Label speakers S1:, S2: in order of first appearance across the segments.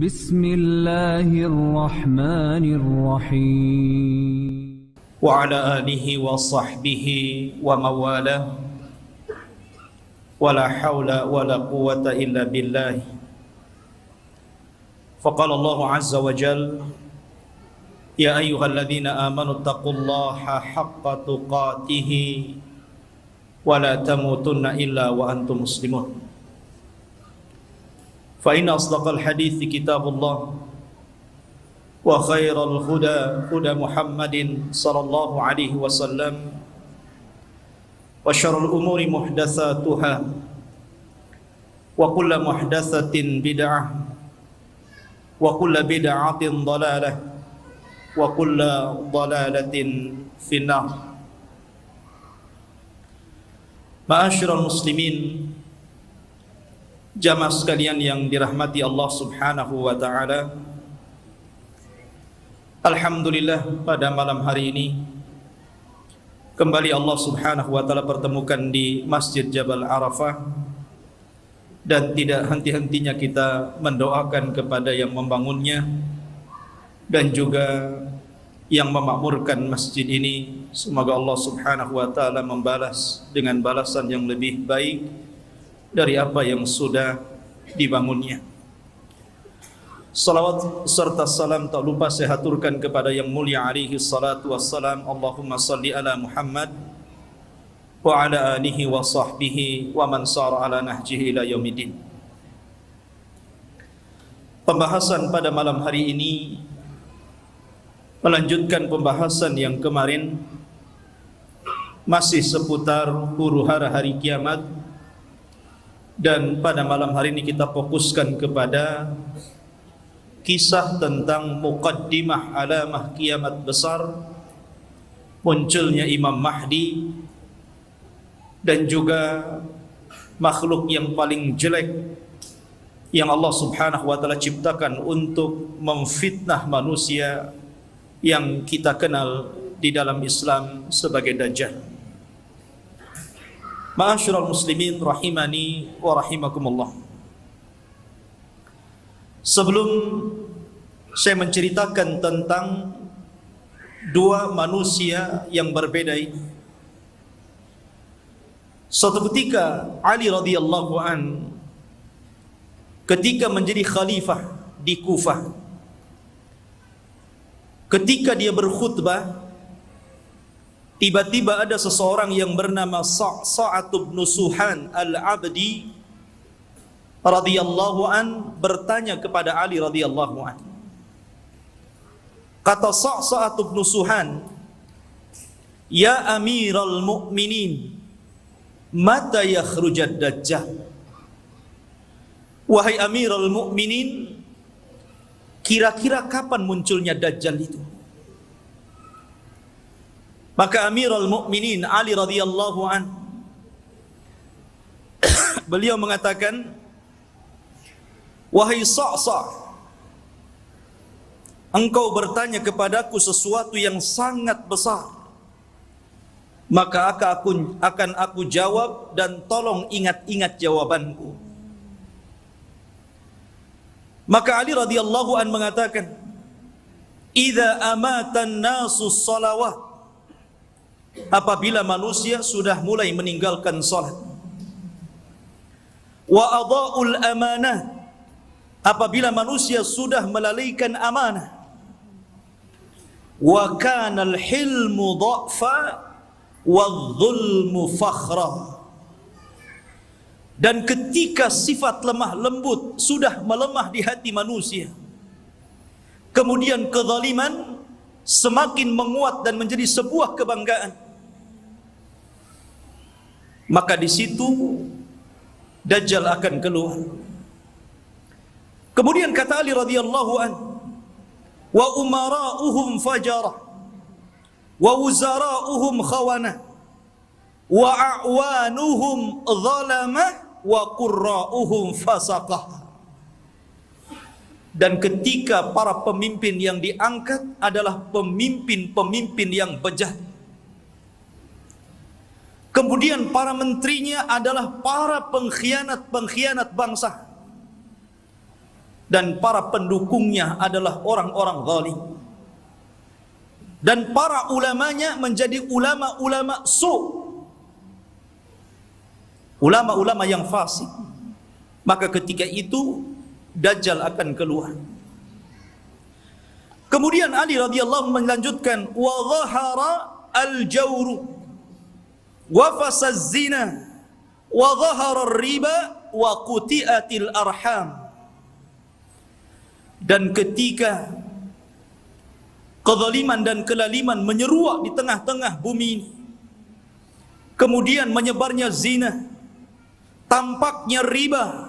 S1: بسم الله الرحمن الرحيم
S2: وعلى آله وصحبه ومواله ولا حول ولا قوة إلا بالله فقال الله عز وجل يا أيها الذين آمنوا اتقوا الله حق تقاته ولا تموتن إلا وأنتم مسلمون فإن أصدق الحديث كتاب الله وخير الهدى هدى محمد صلى الله عليه وسلم وشر الأمور محدثاتها وكل محدثة بدعة وكل بدعة ضلالة وكل ضلالة في النار. Ma'asyiral muslimin, jamaah sekalian yang dirahmati Allah Subhanahu wa taala. Alhamdulillah, pada malam hari ini kembali Allah Subhanahu wa taala pertemukan di Masjid Jabal Arafah, dan tidak henti-hentinya kita mendoakan kepada yang membangunnya dan juga yang memakmurkan masjid ini. Semoga Allah Subhanahu wa taala membalas dengan balasan yang lebih baik dari apa yang sudah dibangunnya. Salawat serta salam tak lupa saya haturkan kepada yang mulia alaihi salatu wassalam. Allahumma salli ala Muhammad wa ala alihi wa sahbihi wa man sara ala nahjihi ila yaumiddin. Pembahasan pada malam hari ini melanjutkan pembahasan yang kemarin, masih seputar huru-hara hari kiamat. Dan pada malam hari ini kita fokuskan kepada kisah tentang muqaddimah alamah kiamat besar, munculnya Imam Mahdi, dan juga makhluk yang paling jelek yang Allah Subhanahu wa taala ciptakan untuk memfitnah manusia, yang kita kenal di dalam Islam sebagai Dajjal. Ma'asyiral muslimin rahimani wa rahimakumullah. Sebelum saya menceritakan tentang dua manusia yang berbeda ini, suatu ketika Ali radhiyallahu an ketika menjadi khalifah di Kufah, ketika dia berkhutbah, tiba-tiba ada seseorang yang bernama Sa'sa'ah bin Suhan al-Abdi radhiyallahu an bertanya kepada Ali radhiyallahu an. Kata Sa'sa'ah bin Suhan, "Ya Amiral Mu'minin, mata yakhrujad Dajjal?" Wahai Amiral Mu'minin, kira-kira kapan munculnya Dajjal itu? Maka Amirul Mukminin Ali radhiyallahu an beliau mengatakan, "Wahai Sa'sa'ah, engkau bertanya kepadaku sesuatu yang sangat besar, maka akan aku jawab, dan tolong ingat-ingat jawabanku." Maka Ali radhiyallahu an mengatakan, "Idza amatan nasu shalawat," apabila manusia sudah mulai meninggalkan salat, "wa adha'ul amanah," apabila manusia sudah melalaikan amanah, "wa kana al-hilmu dha'fa wadh-dhulmu fakhra," dan ketika sifat lemah lembut sudah melemah di hati manusia, kemudian kezaliman semakin menguat dan menjadi sebuah kebanggaan, maka di situ Dajjal akan keluar. Kemudian kata Ali radhiyallahu an, "Wa umara'uhum fajarah, wa wuzara'uhum khawanah, wa a'wanuhum zalamah, wa qurra'uhum fasaqah." Dan ketika para pemimpin yang diangkat adalah pemimpin-pemimpin yang bejat, kemudian para menterinya adalah para pengkhianat-pengkhianat bangsa, dan para pendukungnya adalah orang-orang zalim. Dan para ulamanya menjadi ulama-ulama ulama-ulama yang fasik. Maka ketika itu Dajjal akan keluar. Kemudian Ali radhiyallahu melanjutkan, wa dhahara al-jawru wa fasaz zina wa dhahara ar-riba wa quti'atil arham. Dan ketika kezaliman dan kelaliman menyeruak di tengah-tengah bumi ini, kemudian menyebarnya zina, tampaknya riba,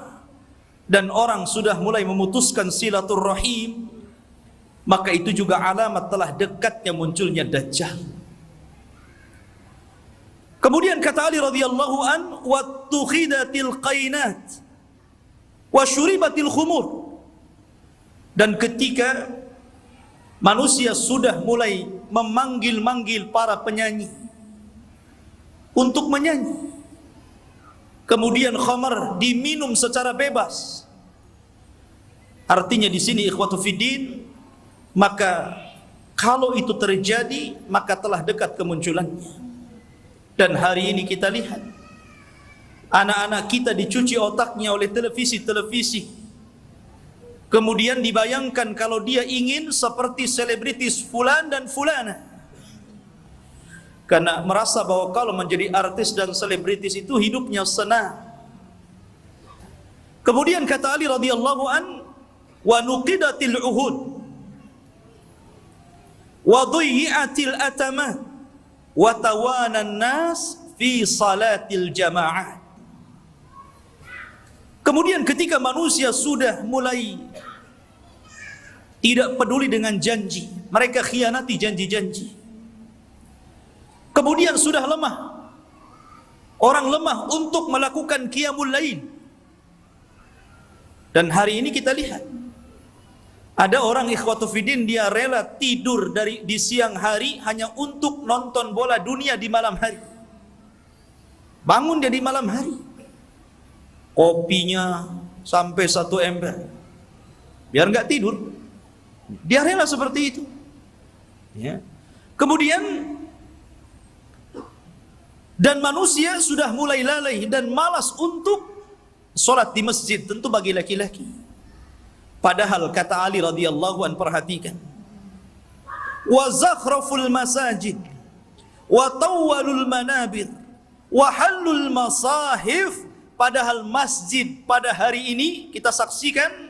S2: dan orang sudah mulai memutuskan silaturrahim, maka itu juga alamat telah dekatnya munculnya Dajjal. Kemudian kata Ali radhiyallahu an, wattukhidatil qainat wa syuribatil khumur. Dan ketika manusia sudah mulai memanggil-manggil para penyanyi untuk menyanyi, kemudian khamar diminum secara bebas. Artinya di sini ikhwatu fiddin, maka kalau itu terjadi maka telah dekat kemunculannya. Dan hari ini kita lihat anak-anak kita dicuci otaknya oleh televisi-televisi. Kemudian dibayangkan kalau dia ingin seperti selebritis fulan dan fulana, karena merasa bahwa kalau menjadi artis dan selebritis itu hidupnya senang. Kemudian kata Ali radhiyallahu an, wa nuqidatil uhud wa dhuyyatil atamat wa tawanan nas fi salatil jamaah. Kemudian ketika manusia sudah mulai tidak peduli dengan janji, mereka khianati janji-janji. Kemudian sudah lemah, orang lemah untuk melakukan qiyamul lail. Dan hari ini kita lihat ada orang ikhwatu fiddin, dia rela tidur di siang hari hanya untuk nonton bola dunia di malam hari. Bangun dia di malam hari, kopinya sampai 1 ember, biar nggak tidur. Dia rela seperti itu. Ya. Kemudian dan manusia sudah mulai lalai dan malas untuk solat di masjid, tentu bagi laki-laki. Padahal kata Ali radhiyallahu an, perhatikan, wa zakhraful masajid wa tawwalul manabir wa halul masahif. Padahal masjid pada hari ini kita saksikan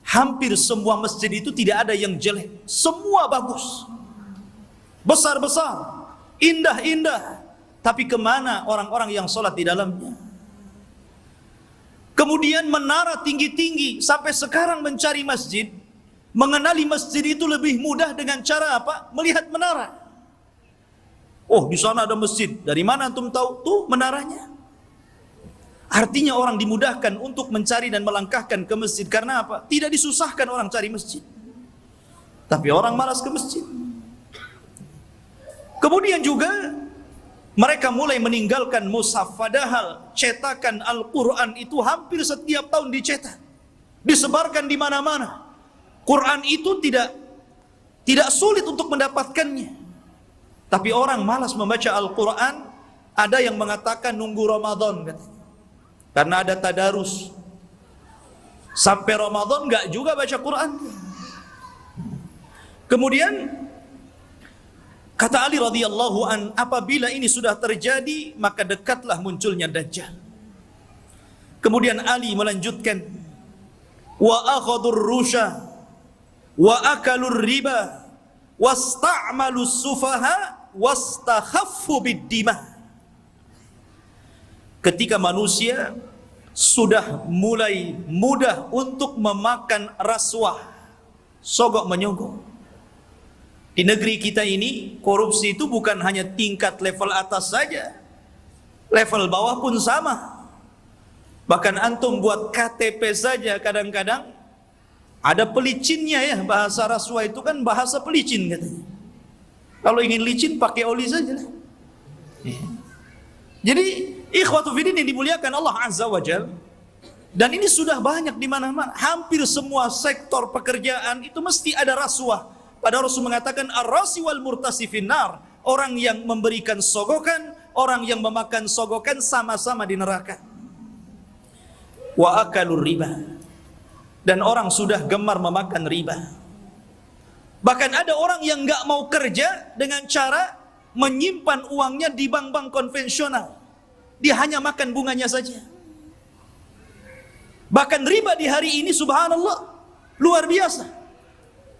S2: hampir semua masjid itu tidak ada yang jelek, semua bagus, besar-besar, indah-indah. Tapi kemana orang-orang yang sholat di dalamnya? Kemudian menara tinggi-tinggi, sampai sekarang mencari masjid, mengenali masjid itu lebih mudah dengan cara apa? Melihat menara. Oh, di sana ada masjid. Dari mana antum tahu? Tuh menaranya. Artinya orang dimudahkan untuk mencari dan melangkahkan ke masjid. Karena apa? Tidak disusahkan orang cari masjid, tapi orang malas ke masjid. Kemudian juga mereka mulai meninggalkan mushaf. Padahal cetakan Al-Quran itu hampir setiap tahun dicetak, disebarkan di mana-mana. Quran itu tidak sulit untuk mendapatkannya. Tapi orang malas membaca Al-Quran. Ada yang mengatakan nunggu Ramadan, katanya, karena ada tadarus. Sampai Ramadan enggak juga baca Quran. Kemudian kata Ali radhiyallahu an, apabila ini sudah terjadi maka dekatlah munculnya Dajjal. Kemudian Ali melanjutkan, wa akhadur rusha wa akalur riba wasta'malus sufaha wastakhaffu bid-dima. Ketika manusia sudah mulai mudah untuk memakan rasuah, sogok menyogok. Di negeri kita ini korupsi itu bukan hanya tingkat level atas saja, level bawah pun sama. Bahkan antum buat KTP saja kadang-kadang ada pelicinnya ya. Bahasa rasuah itu kan bahasa pelicin katanya. Kalau ingin licin pakai oli saja lah. Jadi ikhwatu fiddin yang dimuliakan Allah Azza wa Jal, Dan ini sudah banyak di mana-mana. Hampir semua sektor pekerjaan itu mesti ada rasuah. Padahal Rasul mengatakan ar-rasi wal murtasi finnar. Orang yang memberikan sogokan, orang yang memakan sogokan sama-sama di neraka. Wa akalur riba. Dan orang sudah gemar memakan riba. Bahkan ada orang yang nggak mau kerja dengan cara menyimpan uangnya di bank-bank konvensional. Dia hanya makan bunganya saja. Bahkan riba di hari ini subhanallah luar biasa.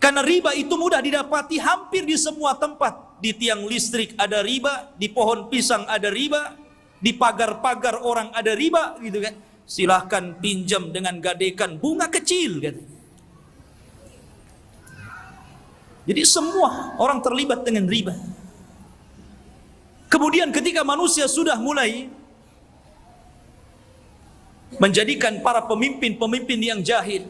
S2: Karena riba itu mudah didapati hampir di semua tempat. Di tiang listrik ada riba, di pohon pisang ada riba, di pagar-pagar orang ada riba, gitu kan. Silahkan pinjam dengan gadekan bunga kecil, gitu. Jadi semua orang terlibat dengan riba. Kemudian ketika manusia sudah mulai menjadikan para pemimpin-pemimpin yang jahil,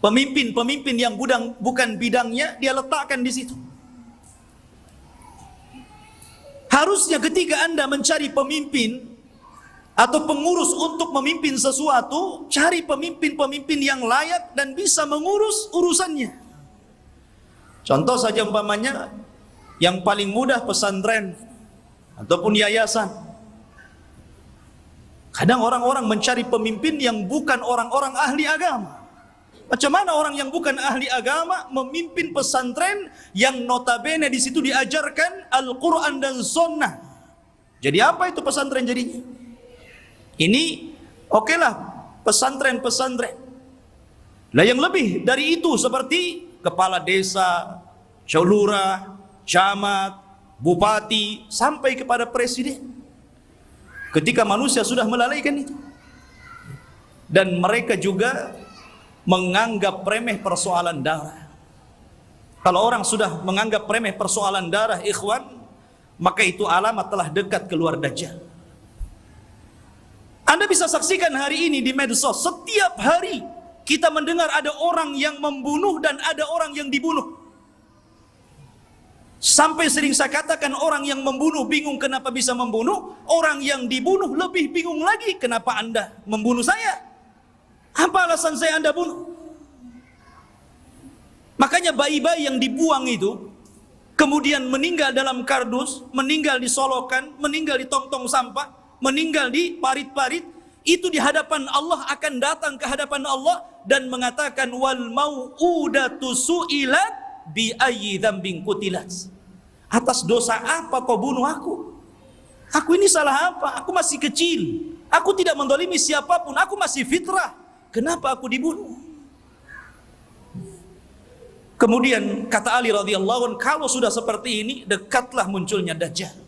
S2: pemimpin-pemimpin yang bukan bidangnya, dia letakkan di situ. Harusnya ketika Anda mencari pemimpin atau pengurus untuk memimpin sesuatu, cari pemimpin-pemimpin yang layak dan bisa mengurus urusannya. Contoh saja umpamanya, yang paling mudah pesantren ataupun yayasan. Kadang orang-orang mencari pemimpin yang bukan orang-orang ahli agama. Macam mana orang yang bukan ahli agama memimpin pesantren yang notabene di situ diajarkan Al-Quran dan Sunnah? Jadi apa itu pesantren jadinya? Ini okelah pesantren-pesantren. Lah yang lebih dari itu seperti kepala desa, lurah, camat, bupati, sampai kepada presiden. Ketika manusia sudah melalaikan itu, dan mereka juga menganggap remeh persoalan darah. Kalau orang sudah menganggap remeh persoalan darah, ikhwan, maka itu alamat telah dekat keluar Dajjal. Anda bisa saksikan hari ini di medsos, setiap hari kita mendengar ada orang yang membunuh dan ada orang yang dibunuh. Sampai sering saya katakan, orang yang membunuh bingung kenapa bisa membunuh, orang yang dibunuh lebih bingung lagi, kenapa Anda membunuh saya? Apa alasan saya Anda bunuh? Makanya bayi-bayi yang dibuang itu kemudian meninggal dalam kardus, meninggal di solokan, meninggal di tong-tong sampah, meninggal di parit-parit, itu di hadapan Allah akan datang ke hadapan Allah dan mengatakan wal mau'udatu su'ilat bi ayyi dzambin qutilat. Atas dosa apa kau bunuh aku? Aku ini salah apa? Aku masih kecil. Aku tidak mendolimi siapapun. Aku masih fitrah. Kenapa aku dibunuh? Kemudian kata Ali radhiyallahu anhu, kalau sudah seperti ini, dekatlah munculnya Dajjal.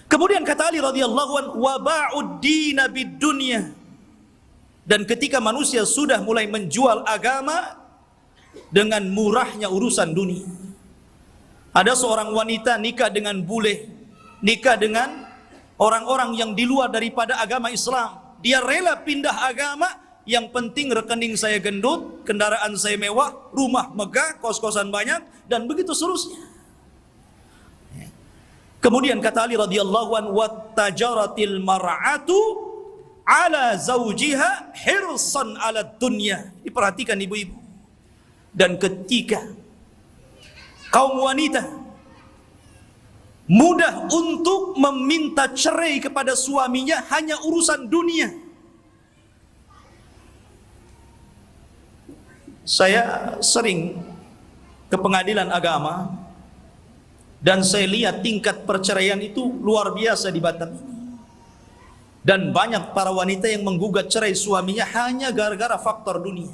S2: Kemudian kata Ali radhiyallahu anhu, wa ba'ud dina bid dunya. Dan ketika manusia sudah mulai menjual agama dengan murahnya urusan dunia. Ada seorang wanita nikah dengan bule, nikah dengan orang-orang yang di luar daripada agama Islam. Dia rela pindah agama, yang penting rekening saya gendut, kendaraan saya mewah, rumah megah, kos-kosan banyak, dan begitu seterusnya. Kemudian kata Ali radhiyallahu anhu, wattajaratil mar'atu ala zawjiha hirsan ala dunya. Diperhatikan ibu-ibu. Dan ketika kaum wanita mudah untuk meminta cerai kepada suaminya hanya urusan dunia. Saya sering ke pengadilan agama dan saya lihat tingkat perceraian itu luar biasa di Batam. Dan banyak para wanita yang menggugat cerai suaminya hanya gara-gara faktor dunia.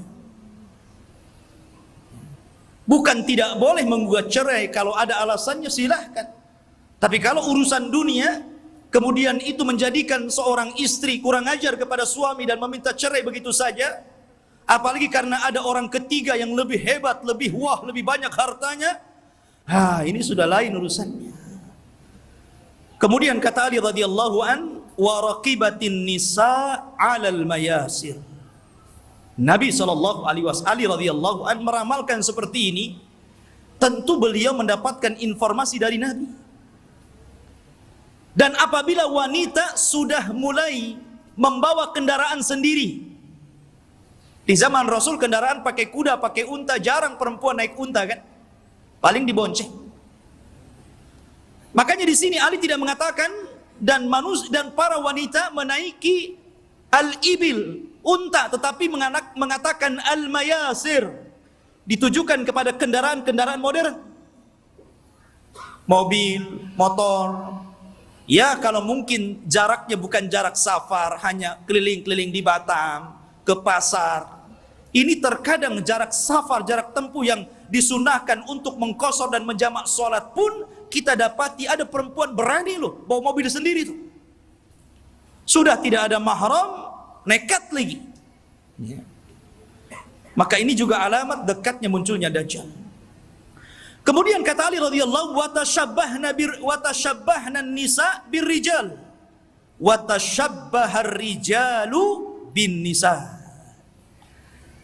S2: Bukan tidak boleh menggugat cerai, kalau ada alasannya silahkan. Tapi kalau urusan dunia, kemudian itu menjadikan seorang istri kurang ajar kepada suami dan meminta cerai begitu saja, apalagi karena ada orang ketiga yang lebih hebat, lebih wah, lebih banyak hartanya, ini sudah lain urusannya. Kemudian kata Ali radhiyallahu an, wa raqibatin nisa 'alal mayasir. Nabi sallallahu alaihi wasallam radhiyallahu an meramalkan seperti ini. Tentu beliau mendapatkan informasi dari Nabi. Dan apabila wanita sudah mulai membawa kendaraan sendiri. Di zaman Rasul kendaraan pakai kuda, pakai unta, jarang perempuan naik unta kan? Paling dibonceng. Makanya di sini Ali tidak mengatakan dan para wanita menaiki al-ibil, unta, tetapi mengatakan al-mayasir, ditujukan kepada kendaraan-kendaraan modern. Mobil, motor. Ya kalau mungkin jaraknya bukan jarak safar, hanya keliling-keliling di Batam, ke pasar. Ini terkadang jarak safar, jarak tempuh yang disunahkan untuk mengqashar dan menjamak sholat pun kita dapati ada perempuan berani loh bawa mobil sendiri tuh. Sudah tidak ada mahram, nekat lagi. Ya. Maka ini juga alamat dekatnya munculnya Dajjal. Kemudian kata Ali radhiyallahu watashabbahna nisa birrijal watashabbahar rijalu bin nisa.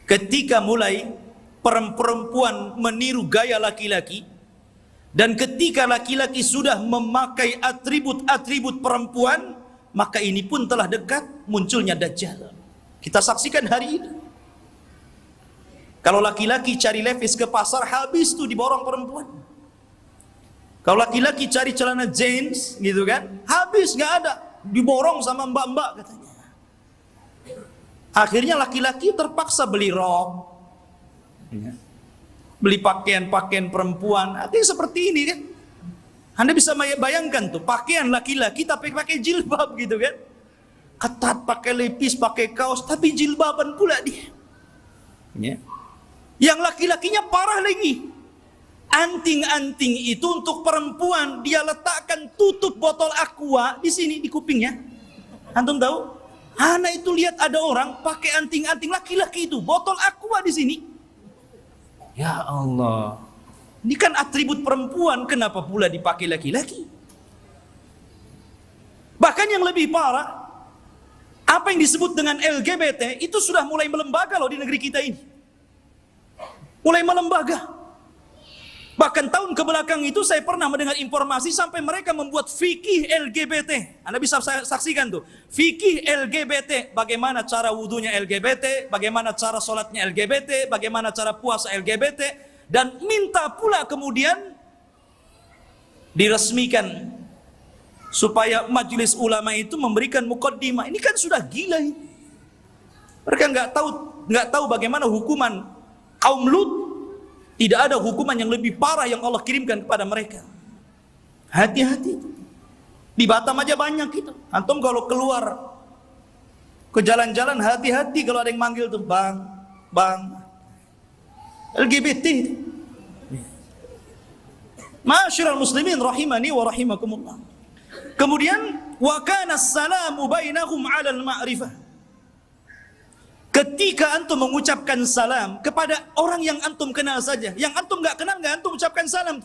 S2: Ketika mulai perempuan meniru gaya laki-laki, dan ketika laki-laki sudah memakai atribut-atribut perempuan, maka ini pun telah dekat munculnya Dajjal. Kita saksikan hari ini. Kalau laki-laki cari levis ke pasar, habis tuh diborong perempuan. Kalau laki-laki cari celana jeans gitu kan, habis nggak ada, diborong sama mbak-mbak katanya. Akhirnya laki-laki terpaksa beli rok, beli pakaian-pakaian perempuan. Artinya seperti ini kan. Anda bisa bayangkan tuh, pakaian laki-laki tapi pakai jilbab gitu kan. Ketat, pakai lepis, pakai kaos, tapi jilbaban pula dia. Ya. Yang laki-lakinya parah lagi. Anting-anting itu untuk perempuan dia letakkan tutup botol aqua di sini di kupingnya. Antum tahu? Anak itu lihat ada orang pakai anting-anting laki-laki itu, botol aqua di sini. Ya Allah. Ini kan atribut perempuan, kenapa pula dipakai laki-laki? Bahkan yang lebih parah, apa yang disebut dengan LGBT itu sudah mulai melembaga loh di negeri kita ini. Mulai melembaga. Bahkan tahun kebelakang itu saya pernah mendengar informasi sampai mereka membuat fikih LGBT. Anda bisa saksikan tuh. Fikih LGBT, bagaimana cara wudunya LGBT, bagaimana cara sholatnya LGBT, bagaimana cara puasa LGBT. Dan minta pula kemudian diresmikan supaya majelis ulama itu memberikan muqaddimah. Ini kan sudah gila ini. Mereka nggak tahu bagaimana hukuman kaum Lut. Tidak ada hukuman yang lebih parah yang Allah kirimkan kepada mereka. Hati-hati. Di Batam aja banyak itu. Antum kalau keluar ke jalan-jalan, hati-hati kalau ada yang manggil tuh, bang, LGBT. Ma'asyiral muslimin rahimani wa rahimakumullah. Kemudian wa kana as-salamu bainahum 'alal ma'rifah. Ketika antum mengucapkan salam kepada orang yang antum kenal saja, yang antum nggak kenal nggak antum ucapkan salam.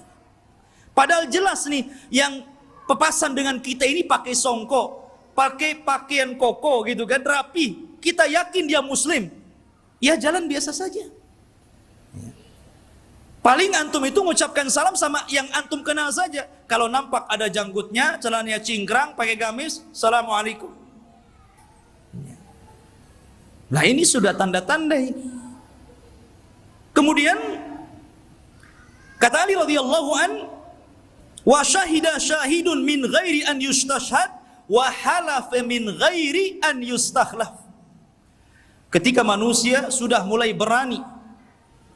S2: Padahal jelas nih, yang pepasan dengan kita ini pakai songkok, pakai pakaian koko gitu kan, rapi. Kita yakin dia muslim, ya jalan biasa saja. Paling antum itu mengucapkan salam sama yang antum kenal saja. Kalau nampak ada janggutnya, celananya cingkrang, pakai gamis, assalamualaikum. Nah ini sudah tanda-tanda ini. Kemudian kata Ali radhiyallahu an, wa syahida syahidun min ghairi an yustashhad wa halafa min ghairi an yustakhlaf. Ketika manusia sudah mulai berani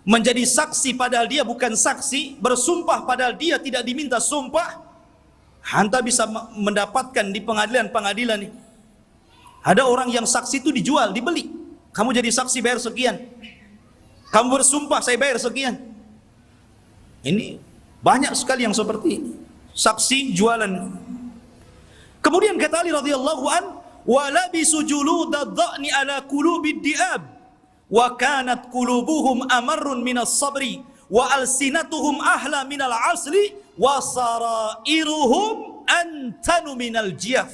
S2: menjadi saksi padahal dia bukan saksi, bersumpah padahal dia tidak diminta sumpah, anda bisa mendapatkan di pengadilan-pengadilan ini. Ada orang yang saksi itu dijual, dibeli. Kamu jadi saksi bayar sekian. Kamu bersumpah saya bayar sekian. Ini banyak sekali yang seperti ini. Saksi jualan. Kemudian kata Ali radhiyallahu an, wa labisu juludad dha'ni ala qulubid di'ab wa kanat qulubuhum amarrun minas sabri wa alsinatuhum ahla minal asli wa sarairuhum antanu minal jiyaf.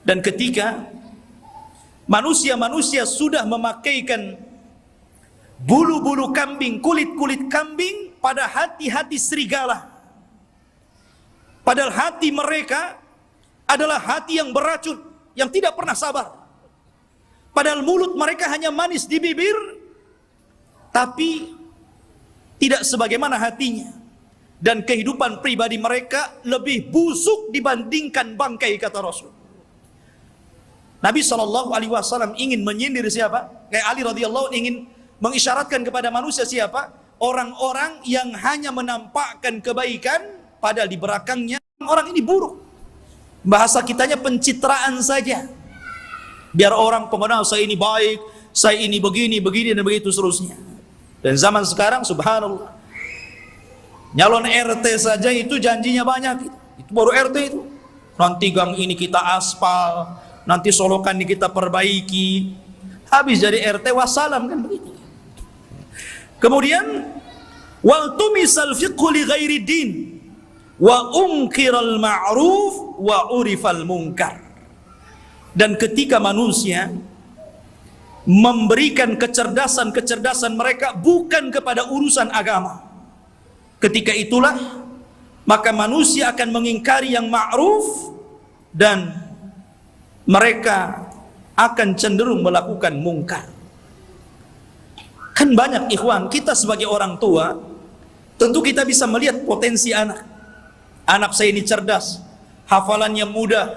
S2: Dan ketika manusia-manusia sudah memakaikan bulu-bulu kambing, kulit-kulit kambing pada hati-hati serigala. Padahal hati mereka adalah hati yang beracun. yang tidak pernah sabar. Padahal mulut mereka hanya manis di bibir, tapi tidak sebagaimana hatinya. Dan kehidupan pribadi mereka lebih busuk dibandingkan bangkai, kata Rasul. Nabi SAW ingin menyindir siapa? Kayak Ali radhiyallahu ingin mengisyaratkan kepada manusia siapa? Orang-orang yang hanya menampakkan kebaikan, padahal di belakangnya orang ini buruk. Bahasa kitanya pencitraan saja. Biar orang pengenal saya ini baik, saya ini begini, begini, dan begitu seterusnya. Dan zaman sekarang, subhanallah, nyalon RT saja itu janjinya banyak. Itu baru RT itu. Nanti gang ini kita aspal, nanti solokan ini kita perbaiki. Habis jadi RT wassalam, kan begitu. Kemudian, wal tumisal fiqhu li ghairi din wa unkiral ma'ruf wa urifal munkar. Dan ketika manusia memberikan kecerdasan mereka bukan kepada urusan agama, ketika itulah maka manusia akan mengingkari yang ma'ruf dan mereka akan cenderung melakukan mungkar. Kan banyak ikhwan, kita sebagai orang tua tentu kita bisa melihat potensi anak. Anak saya ini cerdas, hafalannya mudah,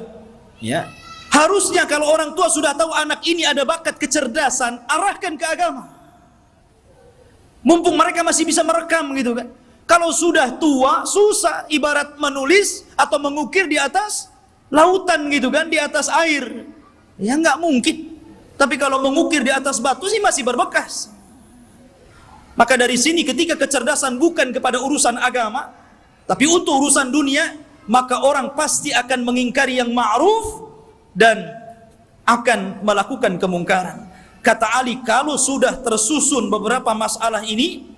S2: ya. Harusnya kalau orang tua sudah tahu anak ini ada bakat kecerdasan, arahkan ke agama. Mumpung mereka masih bisa merekam gitu kan. Kalau sudah tua, susah, ibarat menulis atau mengukir di atas lautan gitu kan, di atas air. Ya nggak mungkin. Tapi kalau mengukir di atas batu sih masih berbekas. Maka dari sini ketika kecerdasan bukan kepada urusan agama, tapi untuk urusan dunia, maka orang pasti akan mengingkari yang ma'ruf dan akan melakukan kemungkaran. Kata Ali, kalau sudah tersusun beberapa masalah ini,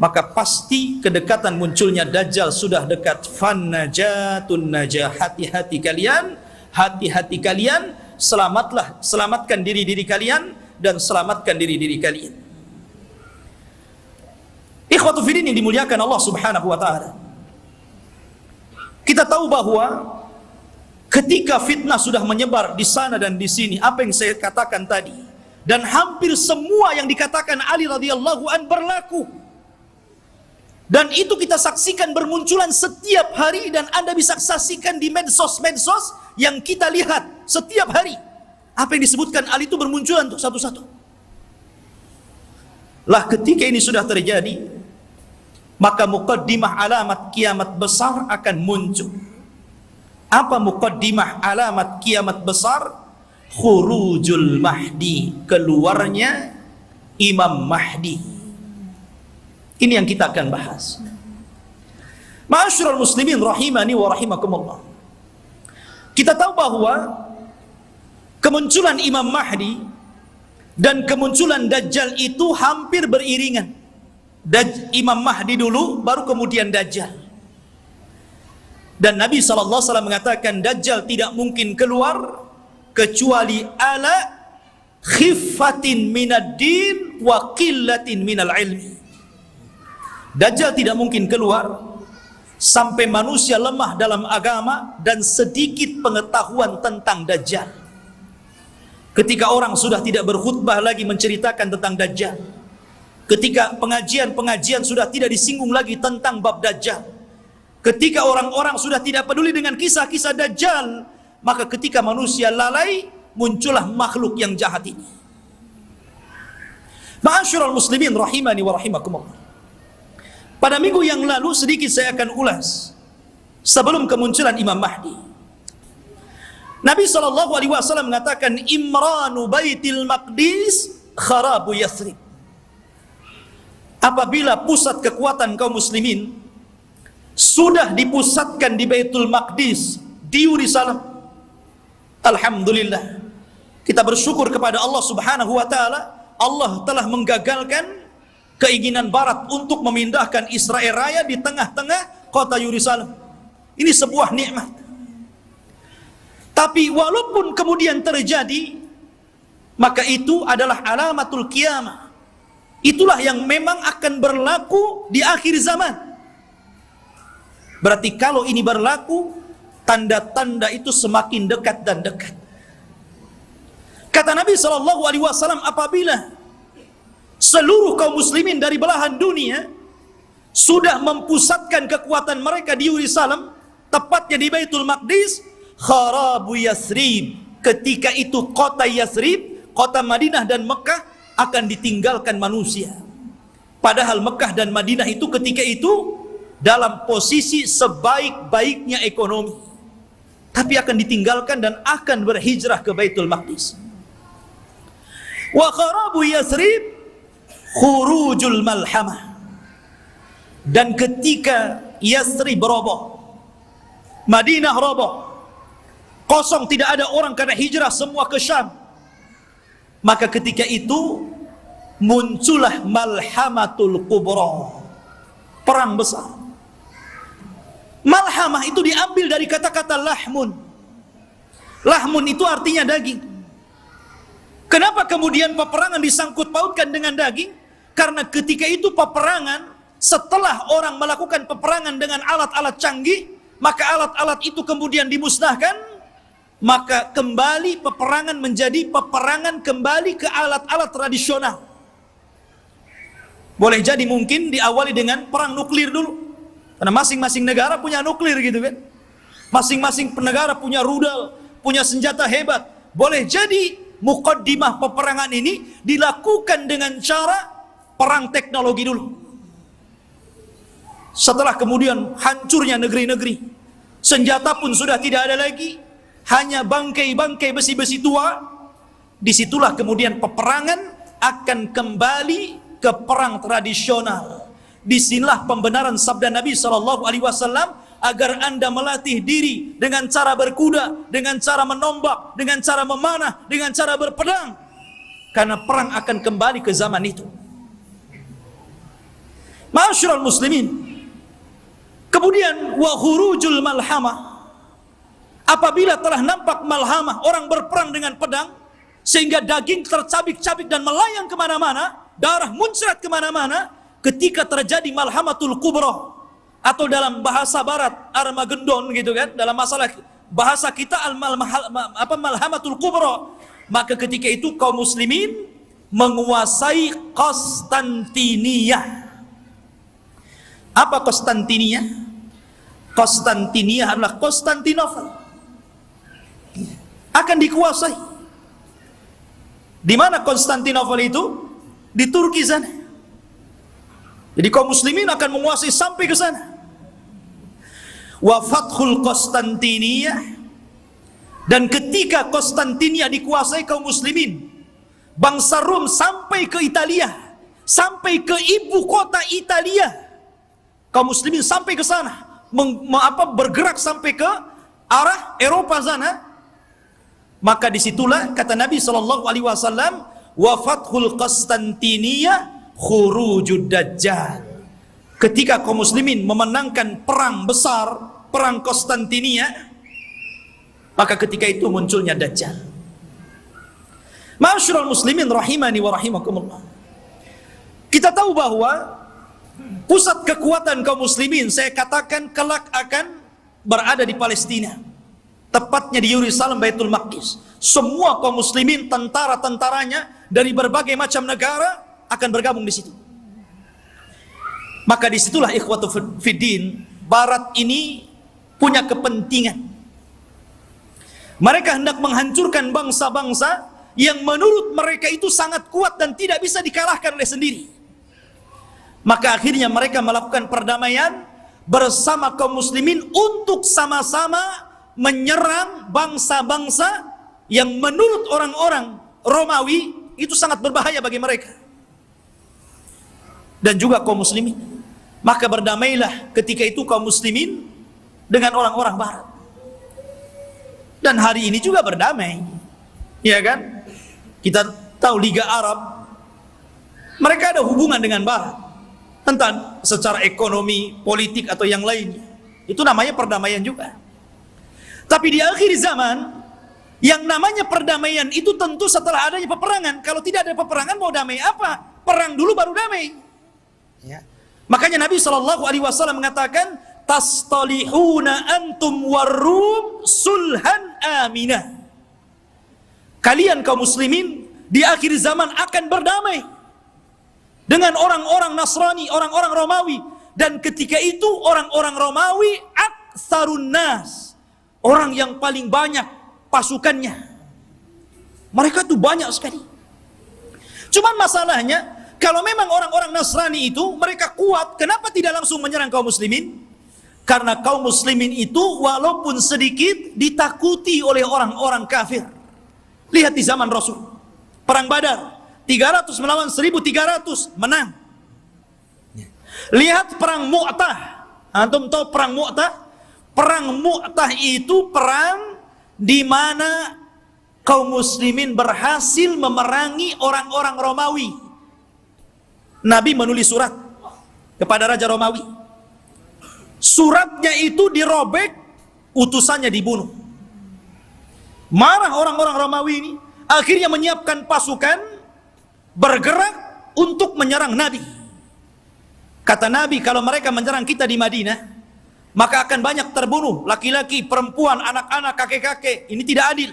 S2: maka pasti kedekatan munculnya Dajjal sudah dekat. Fannajatun najah, hati-hati kalian, selamatlah, selamatkan diri kalian dan selamatkan diri kalian. Ikhwatu fiddin yang dimuliakan Allah Subhanahu wa taala. Kita tahu bahwa ketika fitnah sudah menyebar di sana dan di sini, apa yang saya katakan tadi, dan hampir semua yang dikatakan Ali radhiyallahu an berlaku. Dan itu kita saksikan bermunculan setiap hari, dan Anda bisa saksikan di medsos-medsos yang kita lihat setiap hari. Apa yang disebutkan Ali itu bermunculan untuk satu-satu. Lah ketika ini sudah terjadi, maka muqaddimah alamat kiamat besar akan muncul. Apa muqaddimah alamat kiamat besar? Khurujul Mahdi, keluarnya Imam Mahdi. Ini yang kita akan bahas. Ma'asyiral muslimin rahimani wa rahimakumullah. Kita tahu bahwa kemunculan Imam Mahdi dan kemunculan Dajjal itu hampir beriringan. Imam Mahdi dulu, baru kemudian Dajjal. Dan Nabi SAW mengatakan Dajjal tidak mungkin keluar kecuali ala khiffatin minad din wa qillatin minal ilmi. Dajjal tidak mungkin keluar sampai manusia lemah dalam agama dan sedikit pengetahuan tentang Dajjal. Ketika orang sudah tidak berkhutbah lagi menceritakan tentang Dajjal, ketika pengajian-pengajian sudah tidak disinggung lagi tentang bab Dajjal, ketika orang-orang sudah tidak peduli dengan kisah-kisah Dajjal, maka ketika manusia lalai, muncullah makhluk yang jahat ini. Ma'asyiral muslimin rahimani wa rahimakumullah. Pada minggu yang lalu sedikit saya akan ulas sebelum kemunculan Imam Mahdi. Nabi SAW mengatakan Imranu Baitil Maqdis kharabu Yathrib. Apabila pusat kekuatan kaum muslimin sudah dipusatkan di Baitul Maqdis, di Yerusalem, alhamdulillah, kita bersyukur kepada Allah Subhanahu wa taala. Allah telah menggagalkan keinginan barat untuk memindahkan Israel Raya di tengah-tengah kota Yerusalem. Ini sebuah nikmat. Tapi walaupun kemudian terjadi, maka itu adalah alamatul qiyamah. Itulah yang memang akan berlaku di akhir zaman. Berarti kalau ini berlaku, tanda-tanda itu semakin dekat dan dekat. Kata Nabi SAW, apabila seluruh kaum muslimin dari belahan dunia sudah mempusatkan kekuatan mereka di Yerusalem, tepatnya di Baitul Maqdis, kharabu Yasrib, ketika itu kota Yasrib, kota Madinah dan Mekah akan ditinggalkan manusia. Padahal Mekah dan Madinah itu ketika itu dalam posisi sebaik-baiknya ekonomi, tapi akan ditinggalkan dan akan berhijrah ke Baitul Maqdis. Wa kharabu Yasrib khurujul malhamah, dan ketika Yasrib roboh, Madinah roboh, kosong, tidak ada orang karena hijrah semua ke Syam, maka ketika itu muncullah malhamatul kubra, perang besar. Malhamah itu diambil dari kata-kata lahmun. Lahmun itu artinya daging. Kenapa kemudian peperangan disangkut pautkan dengan daging? Karena ketika itu peperangan, setelah orang melakukan peperangan dengan alat-alat canggih, maka alat-alat itu kemudian dimusnahkan, maka kembali peperangan menjadi peperangan kembali ke alat-alat tradisional. Boleh jadi mungkin diawali dengan perang nuklir dulu, karena masing-masing negara punya nuklir gitu kan, masing-masing negara punya rudal, punya senjata hebat. Boleh jadi muqaddimah peperangan ini dilakukan dengan cara perang teknologi dulu. Setelah kemudian hancurnya negeri-negeri, senjata pun sudah tidak ada lagi, hanya bangkai-bangkai besi-besi tua. Disitulah kemudian peperangan akan kembali ke perang tradisional. Disinilah pembenaran sabda Nabi SAW, agar anda melatih diri dengan cara berkuda, dengan cara menombak, dengan cara memanah, dengan cara berpedang, karena perang akan kembali ke zaman itu. Ma'asyiral muslimin, kemudian wa khurujul malhamah, apabila telah nampak malhamah, orang berperang dengan pedang sehingga daging tercabik-cabik dan melayang kemana-mana, darah muncrat kemana-mana, ketika terjadi malhamatul kubra, atau dalam bahasa barat Armageddon gitu kan, dalam masalah bahasa kita malhamatul kubra, maka ketika itu kaum muslimin menguasai Konstantinia. Apa Konstantinia? Konstantinia adalah Konstantinopel, akan dikuasai. Di mana Konstantinopel itu? Di Turki sana. Jadi kaum muslimin akan menguasai sampai ke sana. Wa fathul Konstantinia, dan ketika Konstantinia dikuasai kaum muslimin, bangsa Rom sampai ke Italia, sampai ke ibu kota Italia. Kaum muslimin sampai ke sana, bergerak sampai ke arah Eropa sana. Maka disitulah kata Nabi SAW, wa fathul Konstantinia khurujud dajjal. Ketika kaum muslimin memenangkan perang besar, perang Konstantinia, maka ketika itu munculnya dajjal. Ma'asyiral muslimin rahimani wa rahimakumullah. Kita tahu bahwa pusat kekuatan kaum muslimin, saya katakan kelak akan berada di Palestina, tepatnya di Yerusalem, Baitul Maqdis. Semua kaum muslimin, tentara-tentaranya dari berbagai macam negara akan bergabung di situ. Maka disitulah ikhwatu fiddin, Barat ini punya kepentingan. Mereka hendak menghancurkan bangsa-bangsa yang menurut mereka itu sangat kuat dan tidak bisa dikalahkan oleh sendiri. Maka akhirnya mereka melakukan perdamaian bersama kaum muslimin untuk sama-sama menyerang bangsa-bangsa yang menurut orang-orang Romawi itu sangat berbahaya bagi mereka dan juga kaum muslimin. Maka berdamailah ketika itu kaum muslimin dengan orang-orang Barat. Dan hari ini juga berdamai, ya kan? Kita tahu Liga Arab, mereka ada hubungan dengan Barat, entah secara ekonomi, politik atau yang lainnya. Itu namanya perdamaian juga. Tapi di akhir zaman, yang namanya perdamaian itu tentu setelah adanya peperangan. Kalau tidak ada peperangan, mau damai apa? Perang dulu baru damai. Ya. Makanya Nabi SAW mengatakan, tastalihuna antum warrum sulhan aminah. Kalian kaum muslimin di akhir zaman akan berdamai dengan orang-orang Nasrani, orang-orang Romawi. Dan ketika itu orang-orang Romawi aktsarun nas, orang yang paling banyak pasukannya. Mereka tuh banyak sekali. Cuman masalahnya, kalau memang orang-orang Nasrani itu mereka kuat, kenapa tidak langsung menyerang kaum muslimin? Karena kaum muslimin itu walaupun sedikit ditakuti oleh orang-orang kafir. Lihat di zaman Rasul, perang Badar, 300 melawan 1.300, menang. Lihat perang Mu'tah. Antum tahu perang Mu'tah? Perang Mu'tah itu perang di mana kaum muslimin berhasil memerangi orang-orang Romawi. Nabi menulis surat kepada Raja Romawi. Suratnya itu dirobek, utusannya dibunuh. Marah orang-orang Romawi ini, akhirnya menyiapkan pasukan bergerak untuk menyerang Nabi. Kata Nabi, kalau mereka menyerang kita di Madinah, maka akan banyak terbunuh, laki-laki, perempuan, anak-anak, kakek-kakek. Ini tidak adil.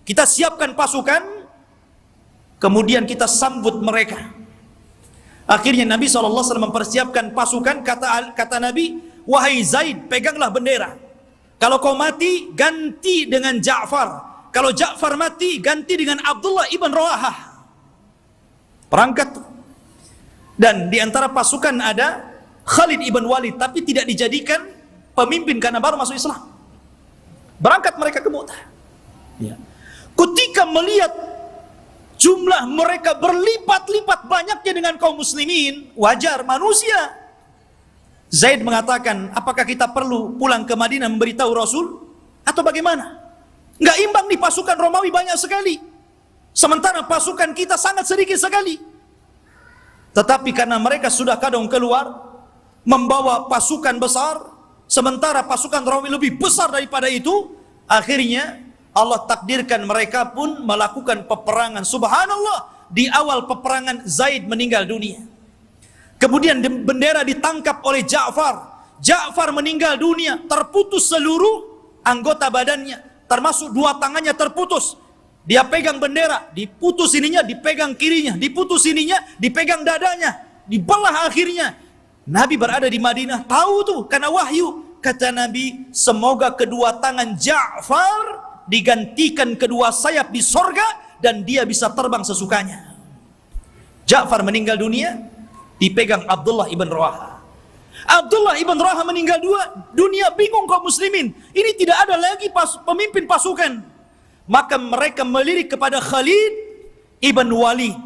S2: Kita siapkan pasukan, kemudian kita sambut mereka. Akhirnya Nabi SAW mempersiapkan pasukan. Kata Nabi, wahai Zaid, peganglah bendera. Kalau kau mati, ganti dengan Ja'far. Kalau Ja'far mati, ganti dengan Abdullah ibn Rawahah. Perangkat. Dan di antara pasukan ada Khalid ibn Walid, tapi tidak dijadikan pemimpin karena baru masuk Islam. Berangkat mereka ke Mu'tah. Ya. Ketika melihat jumlah mereka berlipat-lipat banyaknya dengan kaum muslimin, wajar manusia. Zaid mengatakan, apakah kita perlu pulang ke Madinah memberitahu Rasul? Atau bagaimana? Nggak imbang nih, pasukan Romawi banyak sekali, sementara pasukan kita sangat sedikit sekali. Tetapi karena mereka sudah kadang keluar membawa pasukan besar, sementara pasukan Romawi lebih besar daripada itu, akhirnya Allah takdirkan mereka pun melakukan peperangan. Subhanallah, di awal peperangan Zaid meninggal dunia. Kemudian bendera ditangkap oleh Ja'far. Ja'far meninggal dunia, terputus seluruh anggota badannya, termasuk 2 tangannya terputus. Dia pegang bendera, diputus ininya, dipegang kirinya, diputus ininya, dipegang dadanya, dibelah akhirnya. Nabi berada di Madinah, tahu tuh karena wahyu. Kata Nabi, semoga kedua tangan Ja'far digantikan kedua sayap di sorga dan dia bisa terbang sesukanya. Ja'far meninggal dunia, dipegang Abdullah ibn Rawahah. Abdullah ibn Rawahah meninggal dunia, bingung kaum muslimin. Ini tidak ada lagi pemimpin pasukan. Maka mereka melirik kepada Khalid ibn Walid.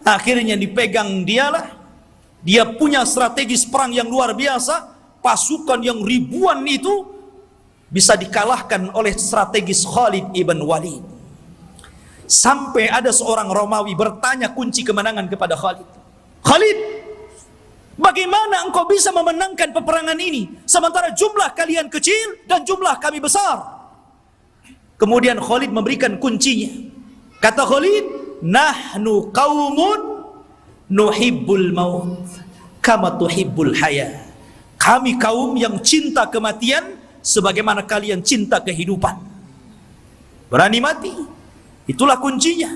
S2: Akhirnya dipegang dialah. Dia punya strategis perang yang luar biasa. Pasukan yang ribuan itu bisa dikalahkan oleh strategis Khalid ibn Walid. Sampai ada seorang Romawi bertanya kunci kemenangan kepada Khalid. Khalid, bagaimana engkau bisa memenangkan peperangan ini sementara jumlah kalian kecil dan jumlah kami besar? Kemudian Khalid memberikan kuncinya. Kata Khalid, nahnu qaumun nuhibbul maut kama tuhibbul haya. Kami kaum yang cinta kematian sebagaimana kalian cinta kehidupan. Berani mati, itulah kuncinya.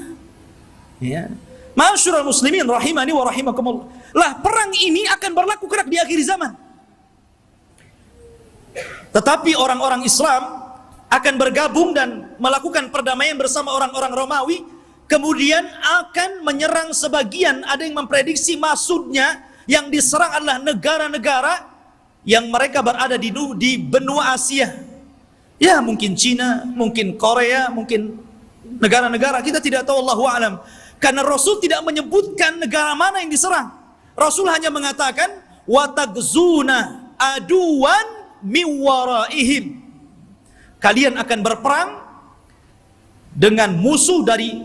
S2: Ya. Ma'asyiral muslimin rahimani wa rahimakumullah. Lah perang ini akan berlaku kelak di akhir zaman. Tetapi orang-orang Islam akan bergabung dan melakukan perdamaian bersama orang-orang Romawi, kemudian akan menyerang sebagian. Ada yang memprediksi maksudnya yang diserang adalah negara-negara yang mereka berada di benua Asia. Ya, mungkin Cina, mungkin Korea, mungkin negara-negara, kita tidak tahu, Allahu a'lam. Karena Rasul tidak menyebutkan negara mana yang diserang. Rasul hanya mengatakan wa tagzuna aduwan miwaraihim. Kalian akan berperang dengan musuh dari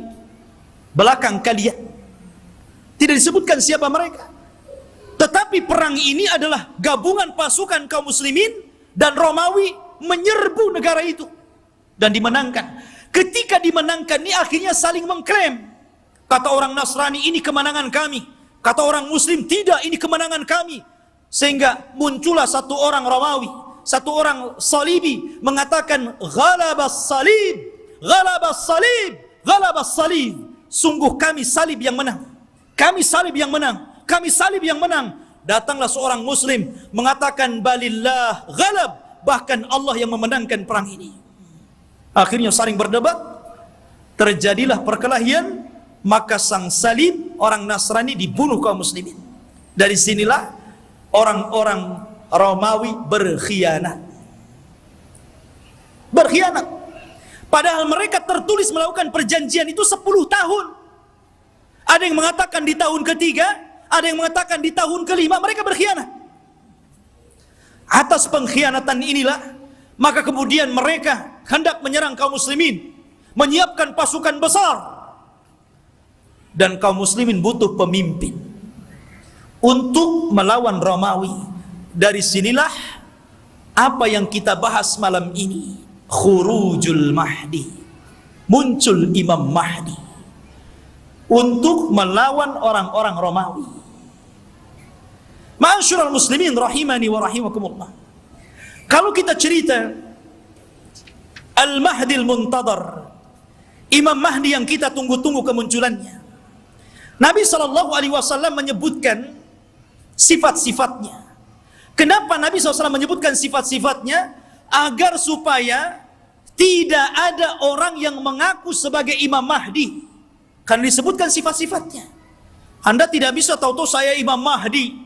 S2: belakang kalian. Tidak disebutkan siapa mereka. Tetapi perang ini adalah gabungan pasukan kaum muslimin dan Romawi menyerbu negara itu dan dimenangkan. Ketika dimenangkan ini akhirnya saling mengklaim. Kata orang Nasrani, ini kemenangan kami. Kata orang Muslim, tidak, ini kemenangan kami. Sehingga muncullah satu orang Romawi, satu orang Salibi mengatakan ghalabas salib, ghalabas salib, ghalabas salib. Sungguh kami salib yang menang. Kami salib yang menang. Kami salib yang menang. Datanglah seorang muslim mengatakan balillah ghalab, bahkan Allah yang memenangkan perang ini. Akhirnya saling berdebat, terjadilah perkelahian, maka sang salib orang Nasrani dibunuh kaum muslimin. Dari sinilah orang-orang Romawi berkhianat. Berkhianat. Padahal mereka tertulis melakukan perjanjian itu 10 tahun. Ada yang mengatakan di tahun ketiga, ada yang mengatakan di tahun kelima, mereka berkhianat. Atas pengkhianatan inilah, maka kemudian mereka hendak menyerang kaum muslimin, menyiapkan pasukan besar. Dan kaum muslimin butuh pemimpin untuk melawan Romawi. Dari sinilah apa yang kita bahas malam ini, khurujul Mahdi. Muncul Imam Mahdi untuk melawan orang-orang Romawi. Ma'asyiral muslimin rahimani wa rahimakumullah. Kalau kita cerita Al-Mahdi al-Muntadhar, Imam Mahdi yang kita tunggu-tunggu kemunculannya, Nabi SAW menyebutkan sifat-sifatnya. Kenapa Nabi SAW menyebutkan sifat-sifatnya? Agar supaya tidak ada orang yang mengaku sebagai Imam Mahdi. Kan disebutkan sifat-sifatnya. Anda tidak bisa tahu-tahu saya Imam Mahdi.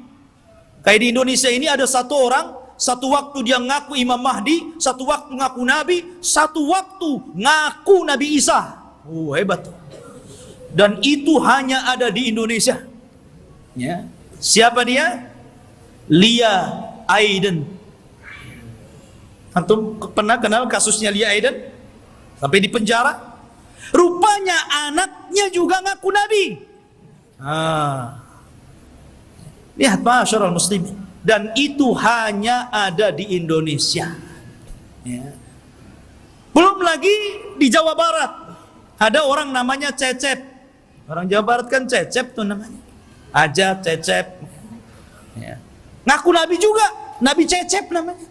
S2: Kayak di Indonesia ini ada satu orang, satu waktu dia ngaku Imam Mahdi, satu waktu ngaku Nabi, satu waktu ngaku Nabi Isa. Hebat tuh. Dan itu hanya ada di Indonesia. Ya. Siapa dia? Lia Aiden. Antum pernah kenal kasusnya Lia Aiden? Sampai di penjara. Rupanya anaknya juga ngaku Nabi. Lihat ma'asyiral muslimin. Dan itu hanya ada di Indonesia. Ya. Belum lagi di Jawa Barat. Ada orang namanya Cecep. Orang Jawa Barat kan Cecep tuh namanya. Aja Cecep. Ya. Ngaku Nabi juga. Nabi Cecep namanya.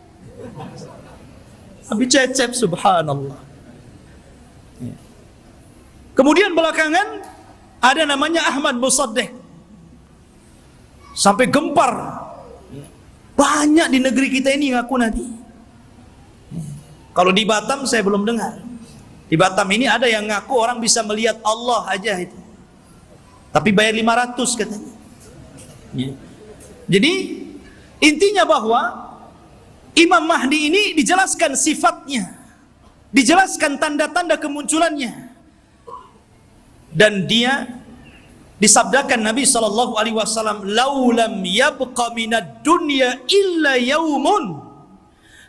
S2: Nabi Cecep, subhanallah. Ya. Kemudian belakangan ada namanya Ahmad Musaddiq. Sampai gempar. Banyak di negeri kita ini ngaku Nabi. Kalau di Batam saya belum dengar. Di Batam ini ada yang ngaku orang bisa melihat Allah aja itu. Tapi bayar 500 katanya. Ya. Jadi intinya bahwa Imam Mahdi ini dijelaskan sifatnya, dijelaskan tanda-tanda kemunculannya, dan dia disabdakan Nabi SAW, laulam yabqa minad dunya illa yaumun.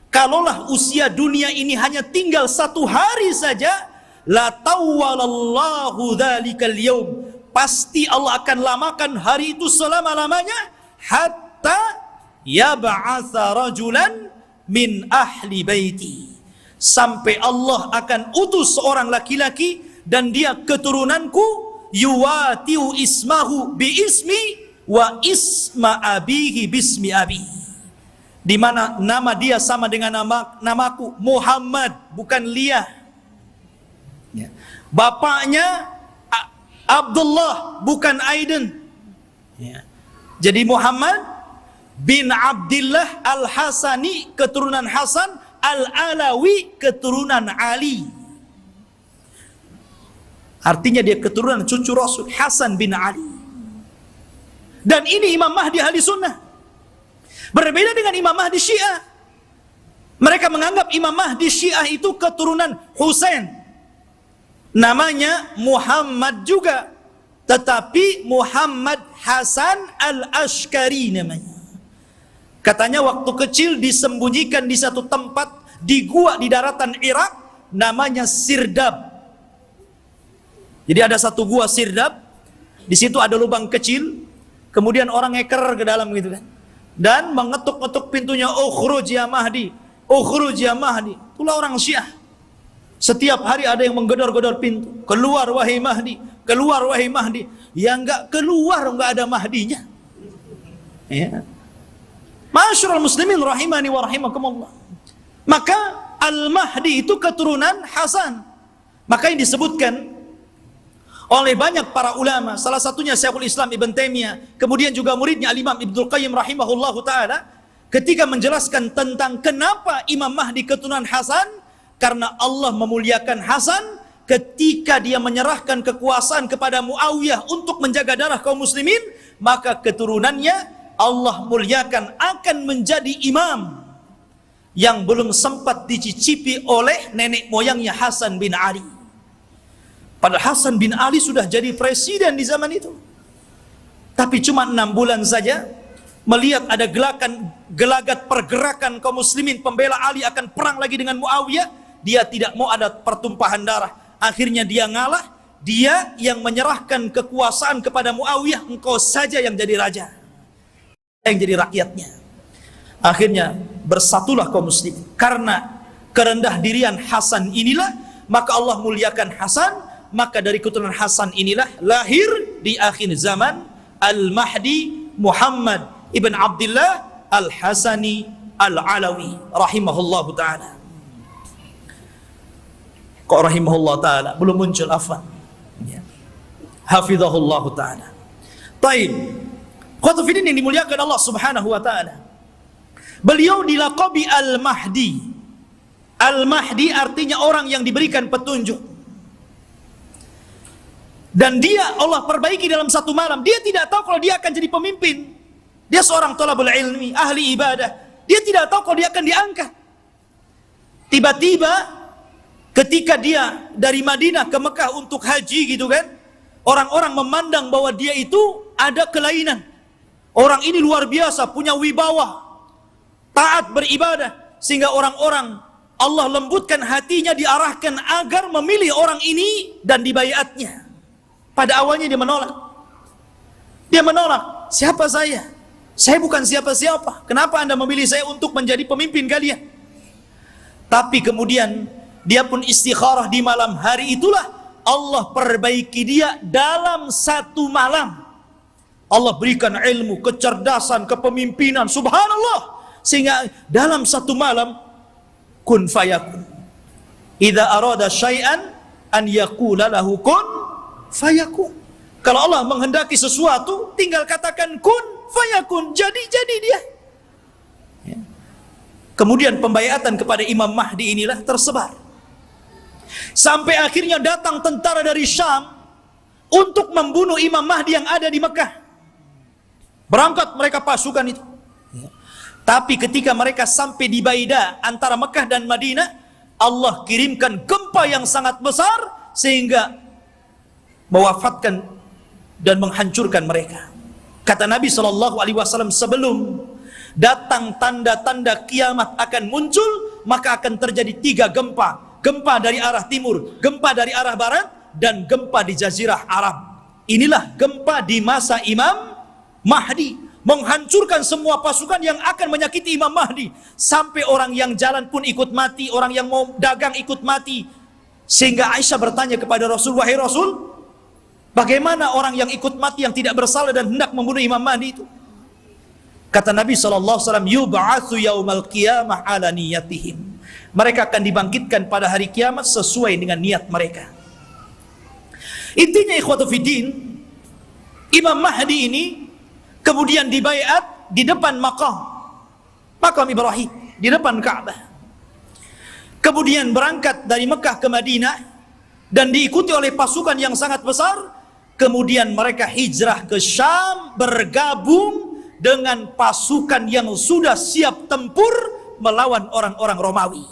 S2: Kalaulah usia dunia ini hanya tinggal 1 hari saja, la tawwalallahu dzalikal yaum. Pasti Allah akan lamakan hari itu selama-lamanya, hatta yab'atsa rajulan min ahli baiti. Sampai Allah akan utus seorang laki-laki dan dia keturunanku, yuwatiu ismahu bi ismi wa isma abihi bismi abi. Di mana nama dia sama dengan namaku, Muhammad, bukan Lia. Ya. Bapaknya Abdullah, bukan Aiden. Ya. Jadi Muhammad bin Abdullah Al-Hasani, keturunan Hasan, Al-Alawi, keturunan Ali. Artinya dia keturunan cucu Rasul, Hasan bin Ali. Dan ini Imam Mahdi ahli sunnah. Berbeda dengan Imam Mahdi Syiah. Mereka menganggap Imam Mahdi Syiah itu keturunan Husain. Namanya Muhammad juga, tetapi Muhammad Hasan Al-Ashkari namanya. Katanya waktu kecil disembunyikan di satu tempat di gua di daratan Irak, namanya Sirdab. Jadi ada satu gua Sirdab, di situ ada lubang kecil, kemudian orang ngeker ke dalam gitu kan, dan mengetuk-ngetuk pintunya, ukhruj ya Mahdi, ukhruj ya Mahdi. Itulah orang Syiah. Setiap hari ada yang menggedor-gedor pintu, keluar wahai Mahdi, keluar wahai Mahdi. Yang enggak keluar enggak ada Mahdinya. Ya. Ma'asyiral muslimin rahimani wa rahimakumullah. Maka Al-Mahdi itu keturunan Hasan. Maka yang disebutkan oleh banyak para ulama, salah satunya Syekhul Islam Ibn Taimiyah, kemudian juga muridnya Al-Imam Ibnul Qayyim rahimahullahu taala, ketika menjelaskan tentang kenapa Imam Mahdi keturunan Hasan, karena Allah memuliakan Hasan ketika dia menyerahkan kekuasaan kepada Muawiyah untuk menjaga darah kaum muslimin, maka keturunannya Allah muliakan akan menjadi imam yang belum sempat dicicipi oleh nenek moyangnya Hasan bin Ali. Padahal Hasan bin Ali sudah jadi presiden di zaman itu. Tapi cuma 6 bulan saja, melihat ada gelagat pergerakan kaum muslimin pembela Ali akan perang lagi dengan Muawiyah, dia tidak mau ada pertumpahan darah. Akhirnya dia ngalah, dia yang menyerahkan kekuasaan kepada Muawiyah, engkau saja yang jadi raja, yang jadi rakyatnya. Akhirnya bersatulah kaum muslimin. Karena kerendah dirian Hasan inilah, maka Allah muliakan Hasan. Maka dari keturunan Hasan inilah lahir di akhir zaman Al-Mahdi Muhammad ibn Abdullah Al-Hasani Al-Alawi rahimahullahu ta'ala. Kok rahimahullah ta'ala belum muncul, afwan ya. Hafizahullahu ta'ala. Taib Qatufidin yang dimuliakan Allah subhanahu wa ta'ala, beliau dilaqabi Al-Mahdi. Al-Mahdi artinya orang yang diberikan petunjuk. Dan dia Allah perbaiki dalam satu malam. Dia tidak tahu kalau dia akan jadi pemimpin. Dia seorang thalabul ilmi, ahli ibadah. Dia tidak tahu kalau dia akan diangkat. Tiba-tiba ketika dia dari Madinah ke Mekah untuk haji gitu kan, orang-orang memandang bahwa dia itu ada kelainan. Orang ini luar biasa, punya wibawa, taat beribadah, sehingga orang-orang Allah lembutkan hatinya, diarahkan agar memilih orang ini dan dibaiatnya. Pada awalnya dia menolak. Dia menolak. Siapa saya? Saya bukan siapa-siapa. Kenapa Anda memilih saya untuk menjadi pemimpin kalian? Tapi kemudian dia pun istikharah di malam hari itulah Allah perbaiki dia dalam satu malam. Allah berikan ilmu, kecerdasan, kepemimpinan, subhanallah, sehingga dalam satu malam kun fayakun. Idza arada syai'an an yaqula lahu kun fayakun. Kalau Allah menghendaki sesuatu, tinggal katakan kun fayakun, jadi dia. Ya. Kemudian pembaiatan kepada Imam Mahdi inilah tersebar. Sampai akhirnya datang tentara dari Syam untuk membunuh Imam Mahdi yang ada di Mekah. Berangkat mereka pasukan itu. Ya. Tapi ketika mereka sampai di Baida antara Mekah dan Madinah, Allah kirimkan gempa yang sangat besar sehingga mewafatkan dan menghancurkan mereka. Kata Nabi SAW, sebelum datang tanda-tanda kiamat akan muncul, maka akan terjadi 3 gempa. Gempa dari arah timur, gempa dari arah barat, dan gempa di Jazirah Arab. Inilah gempa di masa Imam Mahdi, menghancurkan semua pasukan yang akan menyakiti Imam Mahdi. Sampai orang yang jalan pun ikut mati, orang yang mau dagang ikut mati. Sehingga Aisyah bertanya kepada Rasul, wahai Rasul, bagaimana orang yang ikut mati yang tidak bersalah dan hendak membunuh Imam Mahdi itu? Kata Nabi SAW, yub'atsu yaumal qiyamah ala niyatihim. Mereka akan dibangkitkan pada hari kiamat sesuai dengan niat mereka. Intinya ikhwatu fiddin, Imam Mahdi ini kemudian dibaiat di depan makam Ibrahim, di depan Ka'bah. Kemudian berangkat dari Mekah ke Madinah dan diikuti oleh pasukan yang sangat besar. Kemudian mereka hijrah ke Syam, bergabung dengan pasukan yang sudah siap tempur melawan orang-orang Romawi.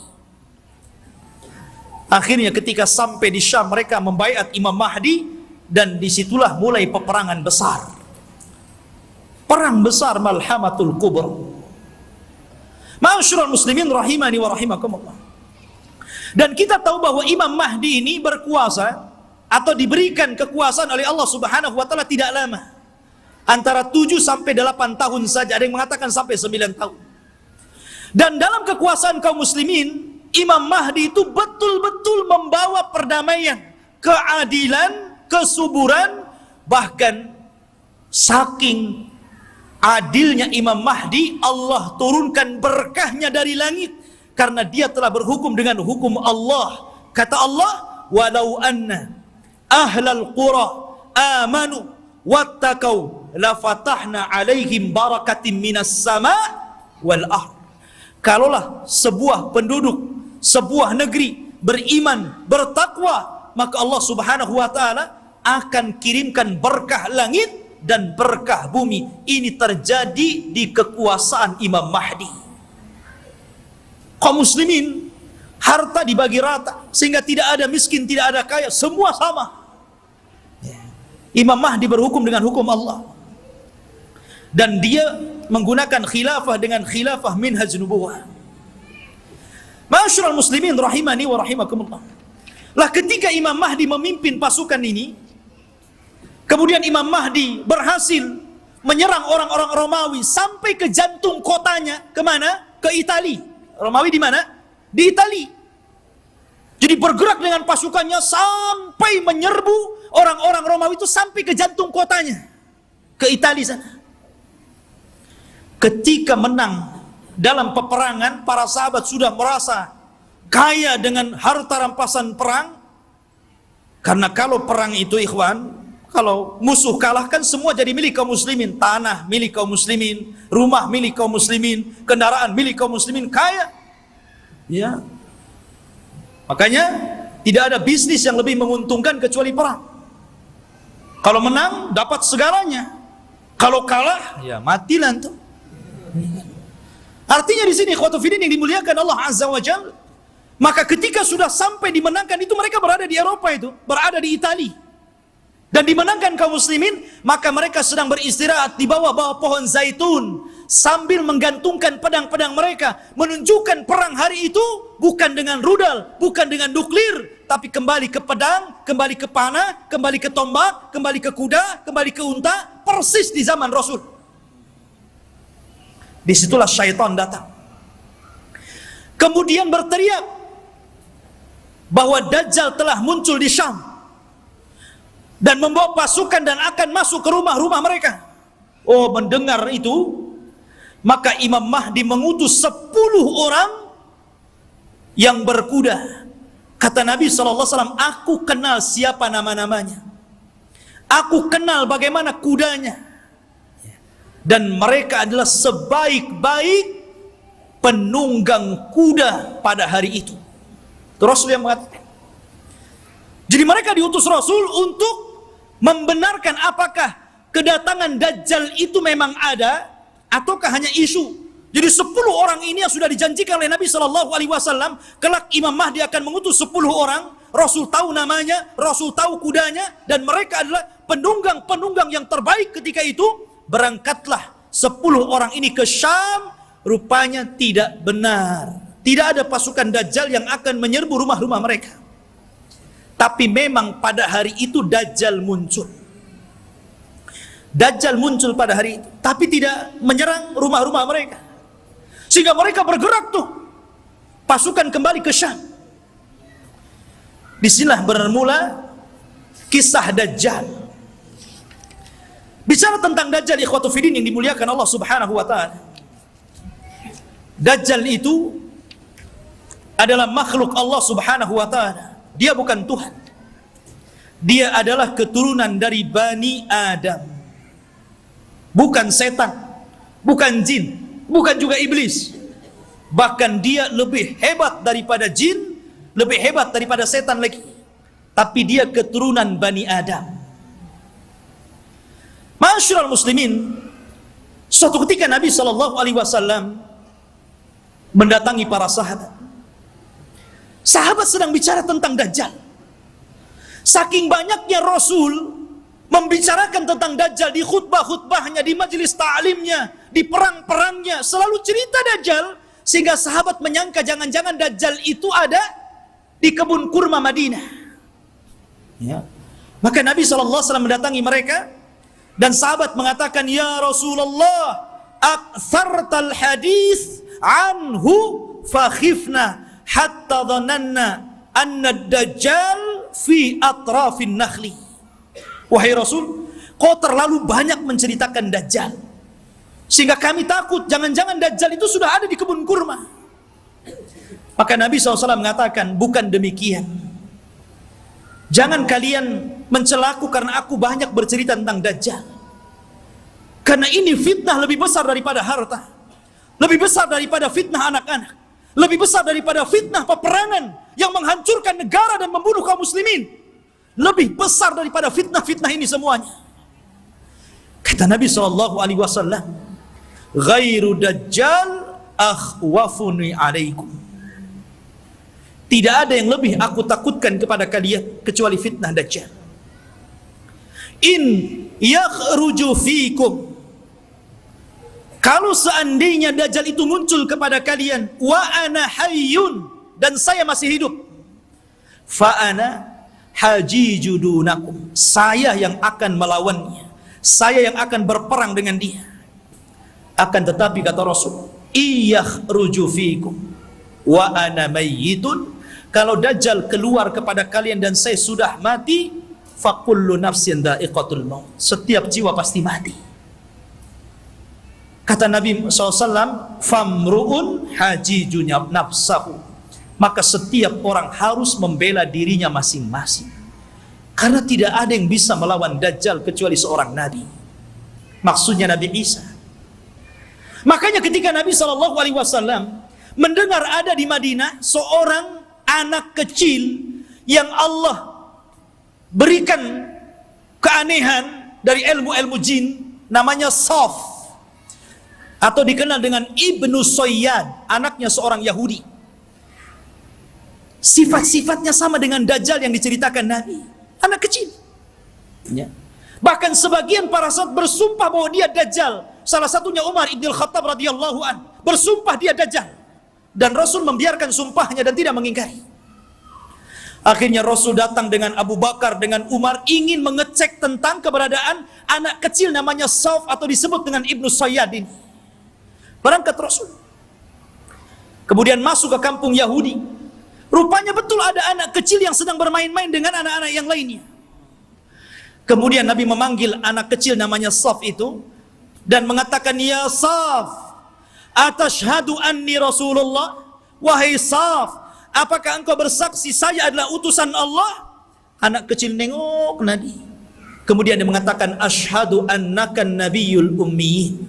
S2: Akhirnya ketika sampai di Syam, mereka membaiat Imam Mahdi, dan disitulah mulai peperangan besar. Perang besar Malhamatul Kubra. Ma'asyiral muslimin rahimani wa rahimakumullah. Dan kita tahu bahwa Imam Mahdi ini berkuasa atau diberikan kekuasaan oleh Allah Subhanahu wa taala tidak lama. Antara 7 sampai 8 tahun saja, ada yang mengatakan sampai 9 tahun. Dan dalam kekuasaan kaum muslimin, Imam Mahdi itu betul-betul membawa perdamaian, keadilan, kesuburan, bahkan saking adilnya Imam Mahdi, Allah turunkan berkahnya dari langit karena dia telah berhukum dengan hukum Allah. Kata Allah, walau anna ahlal qura amanu wattaqau lafatahna alaihim barakatim minas sama wal ard. Kalaulah sebuah penduduk, sebuah negeri beriman, bertakwa, maka Allah Subhanahu wa taala akan kirimkan berkah langit dan berkah bumi. Ini terjadi di kekuasaan Imam Mahdi. Kaum muslimin, harta dibagi rata sehingga tidak ada miskin, tidak ada kaya, semua sama. Imam Mahdi berhukum dengan hukum Allah, dan dia menggunakan khilafah dengan khilafah minhaj nubuwah. Ma'asyiral muslimin rahimani wa rahimakumullah. Lah ketika Imam Mahdi memimpin pasukan ini, kemudian Imam Mahdi berhasil menyerang orang-orang Romawi sampai ke jantung kotanya. Kemana? Ke Itali. Romawi di mana? Di Itali. Jadi bergerak dengan pasukannya sampai menyerbu orang-orang Romawi itu sampai ke jantung kotanya, ke Itali sana. Ketika menang dalam peperangan, para sahabat sudah merasa kaya dengan harta rampasan perang. Karena kalau perang itu, ikhwan, kalau musuh kalah kan semua jadi milik kaum muslimin. Tanah milik kaum muslimin, rumah milik kaum muslimin, kendaraan milik kaum muslimin, kaya. Ya. Makanya tidak ada bisnis yang lebih menguntungkan kecuali perang. Kalau menang dapat segalanya. Kalau kalah ya matilah tuh. Artinya di sini ikhwatu fiddin yang dimuliakan Allah Azza wa Jalla, maka ketika sudah sampai dimenangkan itu, mereka berada di Eropa itu, berada di Itali, dan dimenangkan kaum muslimin, maka mereka sedang beristirahat di bawah pohon zaitun sambil menggantungkan pedang-pedang mereka, menunjukkan perang hari itu bukan dengan rudal, bukan dengan nuklir, tapi kembali ke pedang, kembali ke panah, kembali ke tombak, kembali ke kuda, kembali ke unta, persis di zaman Rasul. Disitulah syaitan datang, kemudian berteriak bahwa Dajjal telah muncul di Syam dan membawa pasukan dan akan masuk ke rumah-rumah mereka. Oh, mendengar itu, maka Imam Mahdi mengutus 10 orang yang berkuda. Kata Nabi SAW, aku kenal siapa nama-namanya, aku kenal bagaimana kudanya, dan mereka adalah sebaik-baik penunggang kuda pada hari itu. Itu Rasul yang mengatakan. Jadi mereka diutus Rasul untuk membenarkan apakah kedatangan Dajjal itu memang ada ataukah hanya isu. Jadi 10 orang ini yang sudah dijanjikan oleh Nabi SAW, kelak Imam Mahdi akan mengutus 10 orang. Rasul tahu namanya, Rasul tahu kudanya, dan mereka adalah penunggang-penunggang yang terbaik ketika itu. Berangkatlah 10 orang ini ke Syam. Rupanya tidak benar, tidak ada pasukan Dajjal yang akan menyerbu rumah-rumah mereka. Tapi memang pada hari itu Dajjal muncul. Dajjal muncul pada hari itu, tapi tidak menyerang rumah-rumah mereka. Sehingga mereka bergerak tuh, pasukan kembali ke Syam. Disinilah bermula kisah Dajjal. Bicara tentang Dajjal, ikhwatu fiddin yang dimuliakan Allah Subhanahu wa ta'ala, Dajjal itu adalah makhluk Allah Subhanahu wa ta'ala. Dia bukan Tuhan. Dia adalah keturunan dari Bani Adam. Bukan setan, bukan jin, bukan juga iblis. Bahkan dia lebih hebat daripada jin, lebih hebat daripada setan lagi. Tapi dia keturunan Bani Adam. Ma'asyiral muslimin, suatu ketika Nabi SAW mendatangi para sahabat. Sahabat sedang bicara tentang Dajjal. Saking banyaknya Rasul membicarakan tentang Dajjal di khutbah-khutbahnya, di majelis ta'limnya, di perang-perangnya, selalu cerita Dajjal, sehingga sahabat menyangka jangan-jangan Dajjal itu ada di kebun kurma Madinah. Ya. Maka Nabi SAW mendatangi mereka, dan sahabat mengatakan, ya Rasulullah, aktsartal hadis anhu fakhifna hatta dhananna anna ad-dajjal fi atrafin nakhli. Wahai Rasul, kau terlalu banyak menceritakan Dajjal, Sehingga kami takut, jangan-jangan Dajjal itu sudah ada di kebun kurma. Maka Nabi SAW mengatakan, bukan demikian. Jangan kalian mencelaku karena aku banyak bercerita tentang Dajjal. Karena ini fitnah lebih besar daripada harta, lebih besar daripada fitnah anak-anak, lebih besar daripada fitnah peperangan yang menghancurkan negara dan membunuh kaum muslimin. Lebih besar daripada fitnah-fitnah ini semuanya. Kata Nabi SAW, ghairu dajjal akhwafuni alaikum. Tidak ada yang lebih aku takutkan kepada kalian kecuali fitnah Dajjal. In yakhruju fikum, kalau seandainya Dajjal itu muncul kepada kalian, wa ana hayyun, dan saya masih hidup, fa ana hajiju dunakum, saya yang akan melawannya, saya yang akan berperang dengan dia. Akan tetapi kata Rasul, iyakhruju fikum wa ana mayyitun, kalau Dajjal keluar kepada kalian dan saya sudah mati, fa kullu nafsin dha'iqatul maut, setiap jiwa pasti mati. Kata Nabi SAW, famru'un hajiju nafsahu, maka setiap orang harus membela dirinya masing-masing, karena tidak ada yang bisa melawan Dajjal kecuali seorang Nabi, maksudnya Nabi Isa. Makanya ketika Nabi SAW mendengar ada di Madinah seorang anak kecil yang Allah berikan keanehan dari ilmu-ilmu jin, namanya Saf, atau dikenal dengan Ibnu Sayyad, anaknya seorang Yahudi. Sifat-sifatnya sama dengan Dajjal yang diceritakan Nabi, anak kecil. Ya. Bahkan sebagian para sahabat bersumpah bahwa dia Dajjal. Salah satunya Umar Ibn Khattab radhiyallahu an, bersumpah dia Dajjal, dan Rasul membiarkan sumpahnya dan tidak mengingkari. Akhirnya Rasul datang dengan Abu Bakar, dengan Umar, ingin mengecek tentang keberadaan anak kecil namanya Saf, atau disebut dengan Ibnu Sayyad ini. Berangkat Rasul, kemudian masuk ke kampung Yahudi. Rupanya betul ada anak kecil yang sedang bermain-main dengan anak-anak yang lainnya. Kemudian Nabi memanggil anak kecil namanya Saf itu dan mengatakan, ya Saf, atashhadu anni Rasulullah, wahai Saf, apakah engkau bersaksi saya adalah utusan Allah? Anak kecil nengok Nabi, kemudian dia mengatakan, ashhadu annaka nabiyyul ummiyin,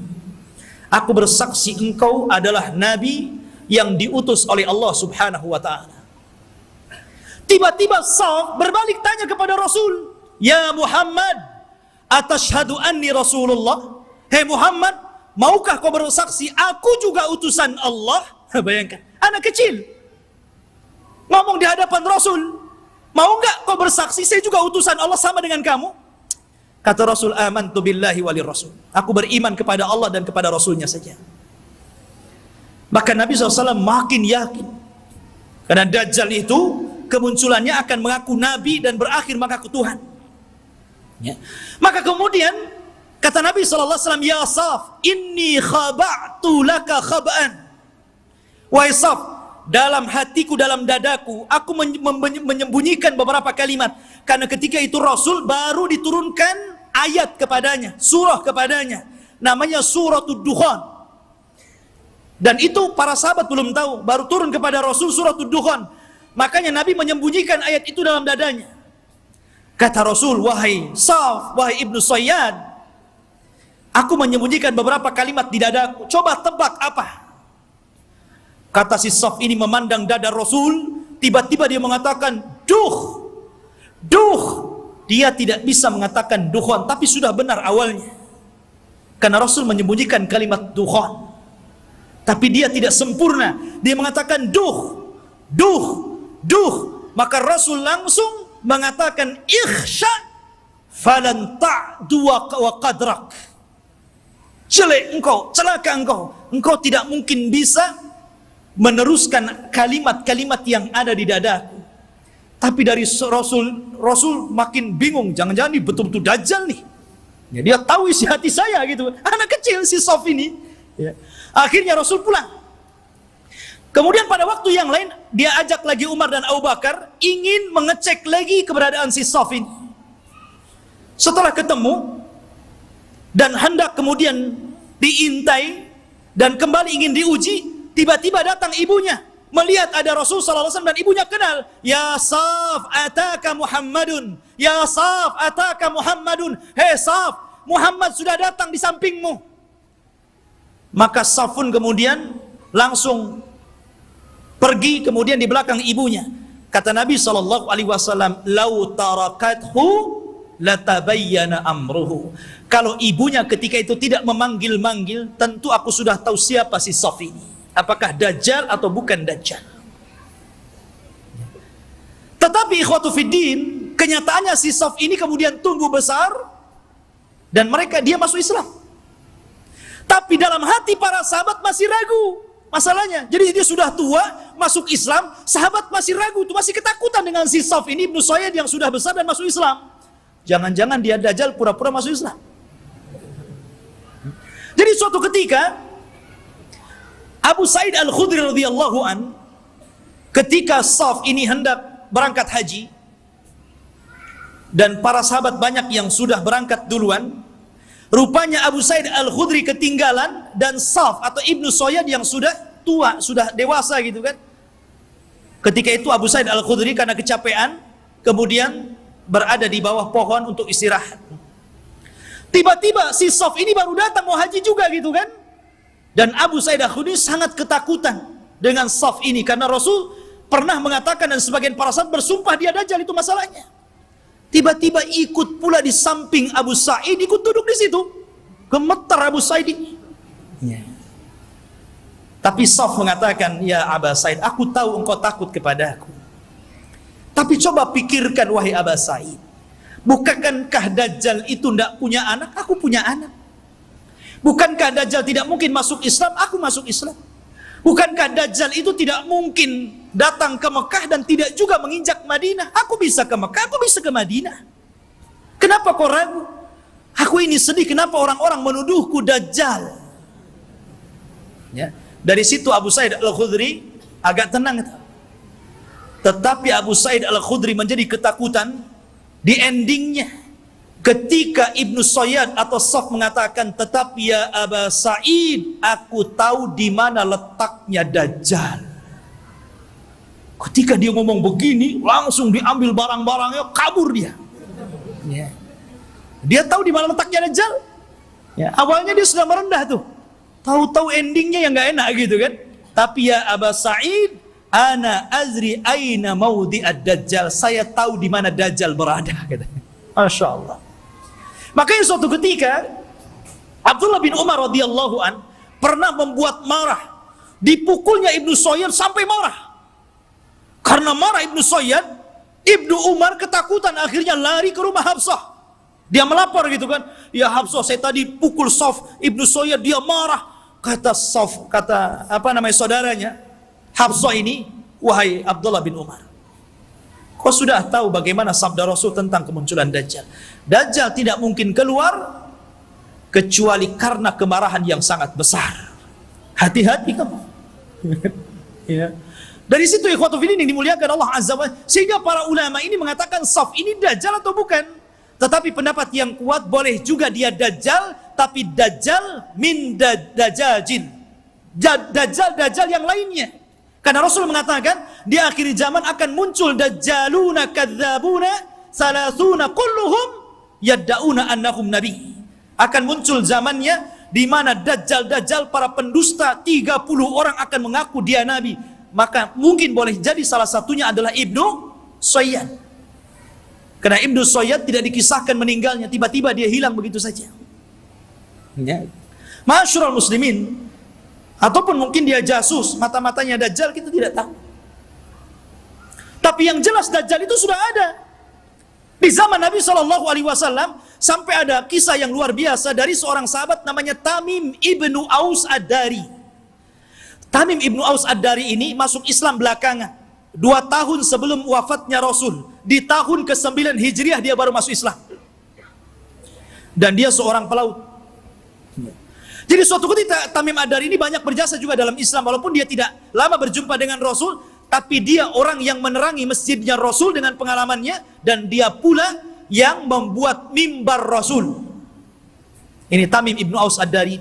S2: aku bersaksi engkau adalah Nabi yang diutus oleh Allah subhanahu wa ta'ala. Tiba-tiba Saf berbalik tanya kepada Rasul, ya Muhammad, atashhadu anni Rasulullah, hei Muhammad, maukah kau bersaksi aku juga utusan Allah? Bayangkan, anak kecil ngomong di hadapan Rasul, mau enggak kau bersaksi saya juga utusan Allah sama dengan kamu? Kata Rasul, amantu billahi walir rasul, aku beriman kepada Allah dan kepada Rasulnya saja. Maka Nabi SAW makin yakin, karena Dajjal itu kemunculannya akan mengaku Nabi dan berakhir mengaku Tuhan. Ya. Maka kemudian kata Nabi SAW, ya Saf, inni khaba'tu laka khaba'an, wahai Saf, dalam hatiku, dalam dadaku, aku menyembunyikan beberapa kalimat, karena ketika itu Rasul baru diturunkan ayat kepadanya, surah kepadanya, namanya suratul Dukhan, dan itu para sahabat belum tahu, baru turun kepada Rasul suratul Dukhan. Makanya Nabi menyembunyikan ayat itu dalam dadanya. Kata Rasul, wahai Saf, wahai Ibnu Sayyad, aku menyembunyikan beberapa kalimat di dadaku, coba tebak apa? Kata si Saf ini memandang dada Rasul, tiba-tiba dia mengatakan, duh, duh. Dia tidak bisa mengatakan dukhan, tapi sudah benar awalnya, karena Rasul menyembunyikan kalimat dukhan, tapi dia tidak sempurna. Dia mengatakan duh, duh, duh. Maka Rasul langsung mengatakan, ikhsha falan ta'du wa qadrak, jelek engkau, celaka engkau tidak mungkin bisa meneruskan kalimat-kalimat yang ada di dadaku. Tapi dari Rasul makin bingung, jangan-jangan ini betul-betul Dajjal nih. Ya, dia tahu isi hati saya gitu. Anak kecil si Saf ini. Ya. Akhirnya Rasul pulang. Kemudian pada waktu yang lain dia ajak lagi Umar dan Abu Bakar ingin mengecek lagi keberadaan si Saf ini. Setelah ketemu dan hendak kemudian diintai dan kembali ingin diuji, tiba-tiba datang ibunya, melihat ada Rasul sallallahu alaihi wasallam dan ibunya kenal. Ya Saf, ataka Muhammadun. Ya Saf, ataka Muhammadun. Hei Saf, Muhammad sudah datang di sampingmu. Maka Saf pun kemudian langsung pergi kemudian di belakang ibunya. Kata Nabi sallallahu alaihi wasallam, "Lau tarakathu latabayyana amruhu." Kalau ibunya ketika itu tidak memanggil-manggil, tentu aku sudah tahu siapa si Saf ini. Apakah Dajjal atau bukan Dajjal. Tetapi ikhwatu fiddin, kenyataannya si Saf ini kemudian tumbuh besar dan dia masuk Islam. Tapi dalam hati para sahabat masih ragu masalahnya. Jadi dia sudah tua, masuk Islam, sahabat masih ragu, masih ketakutan dengan si Saf ini Ibnu Sayyad yang sudah besar dan masuk Islam. Jangan-jangan dia Dajjal pura-pura masuk Islam. Jadi suatu ketika Abu Sa'id Al-Khudri radhiyallahu an, ketika Saf ini hendak berangkat haji dan para sahabat banyak yang sudah berangkat duluan, rupanya Abu Sa'id Al-Khudri ketinggalan dan Saf atau Ibnu Sayyad yang sudah tua, sudah dewasa gitu kan. Ketika itu Abu Sa'id Al-Khudri karena kecapean kemudian berada di bawah pohon untuk istirahat. Tiba-tiba si Saf ini baru datang mau haji juga gitu kan. Dan Abu Sa'id Al-Khudri sangat ketakutan dengan Saf ini karena Rasul pernah mengatakan dan sebagian para sahabat bersumpah dia Dajjal, itu masalahnya. Tiba-tiba ikut pula di samping Abu Sa'id, ikut duduk di situ. Gemetar Abu Sa'id ini. Ya. Tapi Saf mengatakan, "Ya Abu Sa'id, aku tahu engkau takut kepadaku. Tapi coba pikirkan wahai Abu Sa'id, bukankah Dajjal itu tidak punya anak? Aku punya anak. Bukankah Dajjal tidak mungkin masuk Islam? Aku masuk Islam. Bukankah Dajjal itu tidak mungkin datang ke Mekah dan tidak juga menginjak Madinah? Aku bisa ke Mekah, aku bisa ke Madinah. Kenapa kau ragu? Aku ini sedih, kenapa orang-orang menuduhku Dajjal?" Ya. Dari situ Abu Sa'id Al-Khudri agak tenang. Tetapi Abu Sa'id Al-Khudri menjadi ketakutan di endingnya ketika Ibnu Sayyad atau Saf mengatakan, "Tetapi ya Abu Sa'id, aku tahu di mana letaknya Dajjal." Ketika dia ngomong begini, langsung diambil barang-barangnya, kabur dia. Ya. Dia tahu di mana letaknya Dajjal. Ya. Awalnya dia sudah merendah tuh. Tahu-tahu endingnya yang nggak enak gitu kan. Tapi ya Abu Sa'id, ana azri aina maudhi'ad Dajjal. Saya tahu di mana Dajjal berada. Masya Allah. Makanya suatu ketika Abdullah bin Umar radhiyallahu an pernah membuat marah, dipukulnya Ibnu Sayyad sampai marah. Karena marah Ibnu Sayyad, Ibnu Umar ketakutan, akhirnya lari ke rumah Hafsah. Dia melapor gitu kan, "Ya Hafsah, saya tadi pukul Saf, Ibnu Sayyad dia marah." Kata Saf, saudaranya Hafsah ini, "Wahai Abdullah bin Umar, kau sudah tahu bagaimana sabda Rasul tentang kemunculan Dajjal. Dajjal tidak mungkin keluar kecuali karena kemarahan yang sangat besar. Hati-hati kamu." Ya. Dari situ ikhwatu fillah yang dimuliakan Allah Azza wa Jalla, sehingga para ulama ini mengatakan Saf ini Dajjal atau bukan. Tetapi pendapat yang kuat, boleh juga dia Dajjal, tapi Dajjal min Dajjajin. Dajjal yang lainnya. Karena Rasul mengatakan di akhir zaman akan muncul dajjaluna kadzabuna salasuna kulluhum yad'una annahum nabi. Akan muncul zamannya di mana dajjal para pendusta 30 orang akan mengaku dia nabi. Maka mungkin boleh jadi salah satunya adalah Ibnu Sayyad. Karena Ibnu Sayyad tidak dikisahkan meninggalnya, tiba-tiba dia hilang begitu saja. Ya. Ma'asyiral muslimin, ataupun mungkin dia jasus, mata-matanya Dajjal, kita tidak tahu. Tapi yang jelas Dajjal itu sudah ada. Di zaman Nabi SAW sampai ada kisah yang luar biasa dari seorang sahabat namanya Tamim ibnu Aus Ad-Dari. Tamim ibnu Aus Ad-Dari ini masuk Islam belakangan. 2 tahun sebelum wafatnya Rasul, di tahun ke-9 Hijriah dia baru masuk Islam. Dan dia seorang pelaut. Jadi suatu ketika Tamim Ad-Dari ini banyak berjasa juga dalam Islam, walaupun dia tidak lama berjumpa dengan Rasul, tapi dia orang yang menerangi masjidnya Rasul dengan pengalamannya, dan dia pula yang membuat mimbar Rasul. Ini Tamim ibnu Aus Ad-Dari.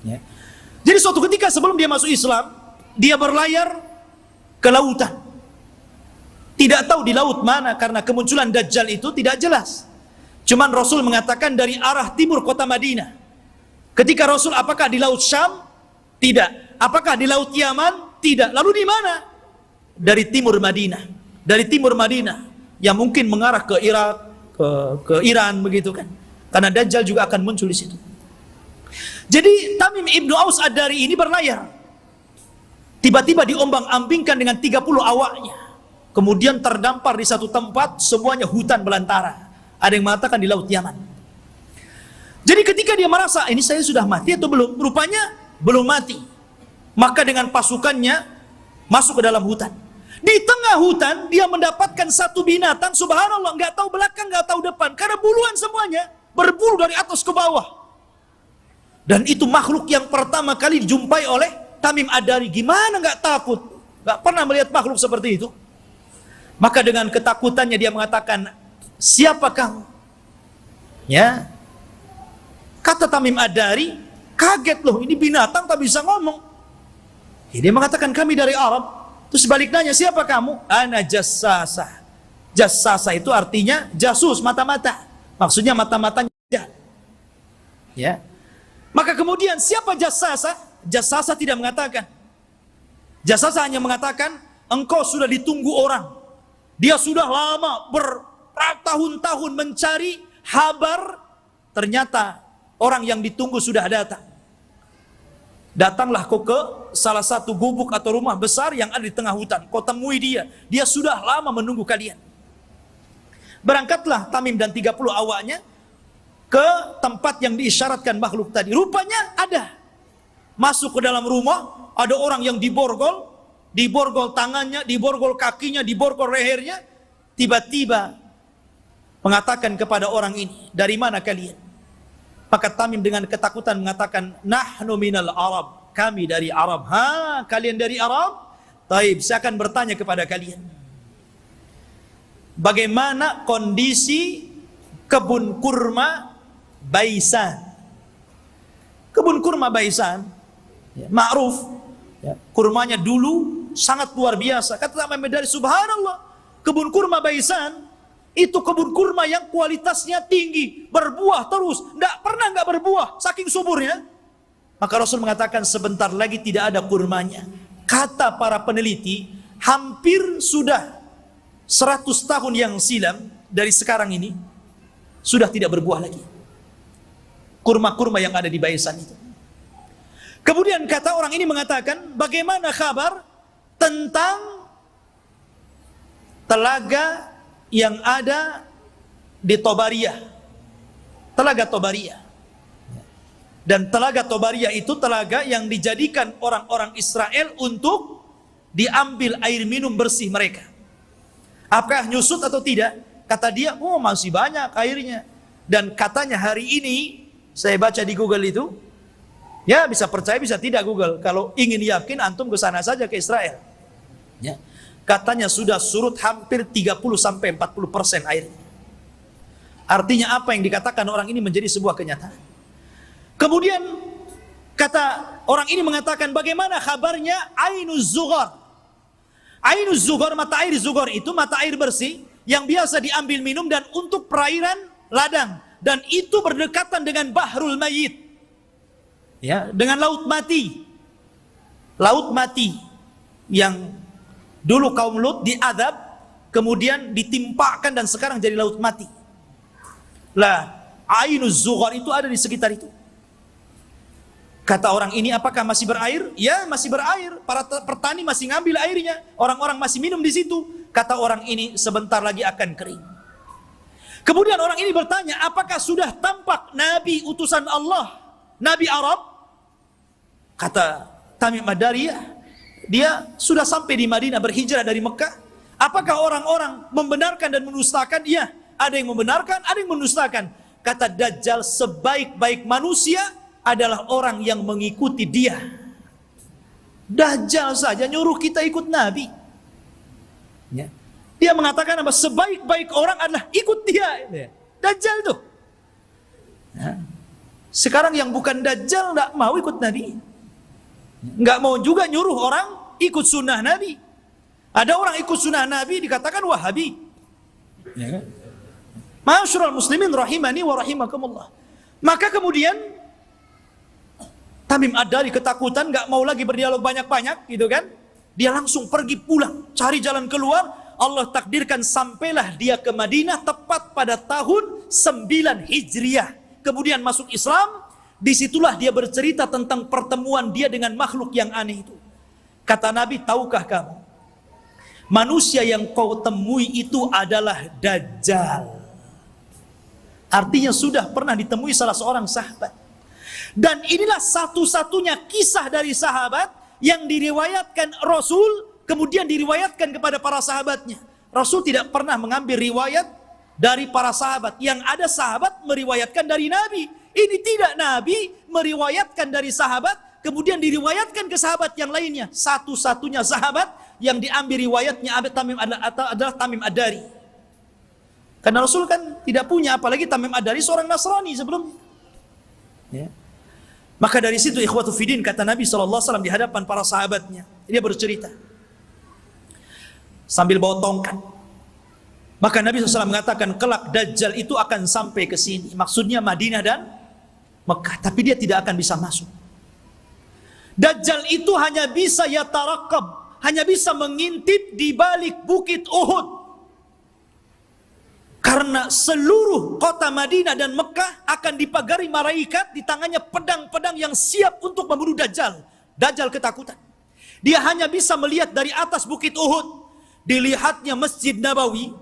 S2: Ya. Jadi suatu ketika sebelum dia masuk Islam, dia berlayar ke lautan. Tidak tahu di laut mana karena kemunculan Dajjal itu tidak jelas. Cuman Rasul mengatakan dari arah timur kota Madinah. Ketika Rasul, apakah di laut Syam? Tidak. Apakah di laut Yaman? Tidak. Lalu di mana? Dari timur Madinah. Dari timur Madinah yang mungkin mengarah ke Irak, ke Iran begitu kan. Karena Dajjal juga akan muncul di situ. Jadi Tamim ibnu Aus Ad-Dari ini berlayar. Tiba-tiba diombang-ambingkan dengan 30 awaknya. Kemudian terdampar di satu tempat, semuanya hutan belantara. Ada yang mengatakan di laut Yaman. Jadi ketika dia merasa, ini saya sudah mati atau belum? Rupanya belum mati. Maka dengan pasukannya masuk ke dalam hutan. Di tengah hutan dia mendapatkan satu binatang, subhanallah, nggak tahu belakang, nggak tahu depan, karena buluan semuanya, berbulu dari atas ke bawah. Dan itu makhluk yang pertama kali dijumpai oleh Tamim Ad-Dari. Gimana nggak takut? Nggak pernah melihat makhluk seperti itu. Maka dengan ketakutannya dia mengatakan, siapa kamu? Ya. Kata Tamim Ad-Dari, kaget loh, ini binatang tak bisa ngomong. Dia mengatakan, kami dari Arab. Terus balik nanya, siapa kamu? Ana jassasa. Jassasa itu artinya jasus, mata-mata. Maksudnya mata-matanya. Ya. Maka kemudian siapa jassasa? Jassasa tidak mengatakan. Jassasa hanya mengatakan, engkau sudah ditunggu orang. Dia sudah lama bertahun-tahun mencari kabar. Ternyata orang yang ditunggu sudah datang. Datanglah kau ke salah satu gubuk atau rumah besar yang ada di tengah hutan. Kau temui dia. Dia sudah lama menunggu kalian. Berangkatlah Tamim dan 30 awaknya ke tempat yang diisyaratkan makhluk tadi. Rupanya ada. Masuk ke dalam rumah, ada orang yang diborgol tangannya, diborgol kakinya, diborgol lehernya. Tiba-tiba mengatakan kepada orang ini, dari mana kalian? Maka Tamim dengan ketakutan mengatakan, nahnu minal Arab, kami dari Arab. Ha, kalian dari Arab? Taib, saya akan bertanya kepada kalian. Bagaimana kondisi kebun kurma Baisan? Kebun kurma Baisan, ya, ma'ruf, ya, kurmanya dulu sangat luar biasa. Kata Tamim Ad-Dari, subhanallah, kebun kurma Baisan itu kebun kurma yang kualitasnya tinggi, berbuah terus, nggak berbuah, saking suburnya. Maka Rasul mengatakan sebentar lagi tidak ada kurmanya. Kata para peneliti, hampir sudah 100 tahun yang silam dari sekarang ini sudah tidak berbuah lagi. Kurma-kurma yang ada di Baisan itu. Kemudian kata orang ini mengatakan, bagaimana kabar tentang telaga yang ada di Tobariyah, telaga Tobariyah. Dan telaga Tobariyah itu telaga yang dijadikan orang-orang Israel untuk diambil air minum bersih mereka. Apakah nyusut atau tidak? Kata dia, oh masih banyak airnya. Dan katanya hari ini, saya baca di Google itu, ya bisa percaya bisa tidak Google. Kalau ingin yakin, antum ke sana saja ke Israel. Ya. Katanya sudah surut hampir 30-40% airnya. Artinya apa yang dikatakan orang ini menjadi sebuah kenyataan. Kemudian kata orang ini mengatakan, bagaimana kabarnya Ainuz Zughar? Ainuz Zughar, mata air Zughar itu mata air bersih yang biasa diambil minum dan untuk perairan ladang, dan itu berdekatan dengan Bahrul Mayyit, ya, dengan laut mati. Laut mati yang dulu kaum Lut diadab, kemudian ditimpakan dan sekarang jadi laut mati. Lah, Ainuz Zughar itu ada di sekitar itu. Kata orang ini, apakah masih berair? Ya, masih berair. Para petani masih ngambil airnya. Orang-orang masih minum di situ. Kata orang ini, sebentar lagi akan kering. Kemudian orang ini bertanya, apakah sudah tampak Nabi utusan Allah, Nabi Arab? Kata Tamim Ad-Dari, dia sudah sampai di Madinah, berhijrah dari Mekah. Apakah orang-orang membenarkan dan mendustakan? Iya, ada yang membenarkan, ada yang mendustakan. Kata Dajjal, sebaik-baik manusia adalah orang yang mengikuti dia. Dajjal saja nyuruh kita ikut Nabi. Ya. Dia mengatakan apa? Sebaik-baik orang adalah ikut dia. Dajjal itu. Ya. Sekarang yang bukan Dajjal nggak mau ikut Nabi, nggak mau juga nyuruh orang ikut sunnah Nabi. Ada orang ikut sunnah Nabi dikatakan Wahabi. Ya kan? Ma'asyiral muslimin rahimani wa rahimakumullah. Maka kemudian Tamim Ad-Dari ketakutan, nggak mau lagi berdialog banyak-banyak, gitu kan? Dia langsung pergi pulang, cari jalan keluar. Allah takdirkan sampailah dia ke Madinah tepat pada tahun 9 Hijriah. Kemudian masuk Islam. Disitulah dia bercerita tentang pertemuan dia dengan makhluk yang aneh itu. Kata Nabi, tahukah kamu, manusia yang kau temui itu adalah Dajjal. Artinya sudah pernah ditemui salah seorang sahabat. Dan inilah satu-satunya kisah dari sahabat yang diriwayatkan Rasul, kemudian diriwayatkan kepada para sahabatnya. Rasul tidak pernah mengambil riwayat dari para sahabat. Yang ada sahabat meriwayatkan dari Nabi. Ini tidak, Nabi meriwayatkan dari sahabat, kemudian diriwayatkan ke sahabat yang lainnya. Satu-satunya sahabat yang diambil riwayatnya adalah Tamim Ad-Dari. Karena Rasul kan tidak punya, apalagi Tamim Ad-Dari seorang Nasrani sebelumnya. Ya. Maka dari situ ikhwatu fiddin, kata Nabi SAW di hadapan para sahabatnya, dia bercerita sambil bawa tongkat. Maka Nabi SAW mengatakan, kelak Dajjal itu akan sampai ke sini. Maksudnya Madinah dan Mekah. Tapi dia tidak akan bisa masuk. Dajjal itu hanya bisa yatarakab, hanya bisa mengintip di balik bukit Uhud. Karena seluruh kota Madinah dan Mekah akan dipagari malaikat, di tangannya pedang-pedang yang siap untuk membunuh Dajjal. Dajjal ketakutan. Dia hanya bisa melihat dari atas bukit Uhud. Dilihatnya Masjid Nabawi,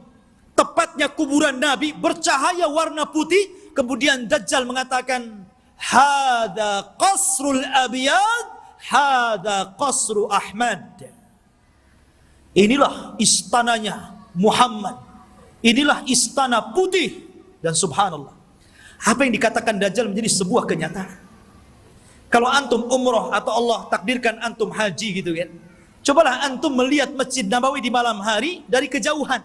S2: tepatnya kuburan Nabi, bercahaya warna putih. Kemudian Dajjal mengatakan, hada qasrul abiyad, hada qasru Ahmad. Inilah istananya Muhammad, inilah istana putih. Dan subhanallah, apa yang dikatakan Dajjal menjadi sebuah kenyataan. Kalau antum umrah atau Allah takdirkan antum haji gitu kan, cobalah antum melihat Masjid Nabawi di malam hari dari kejauhan.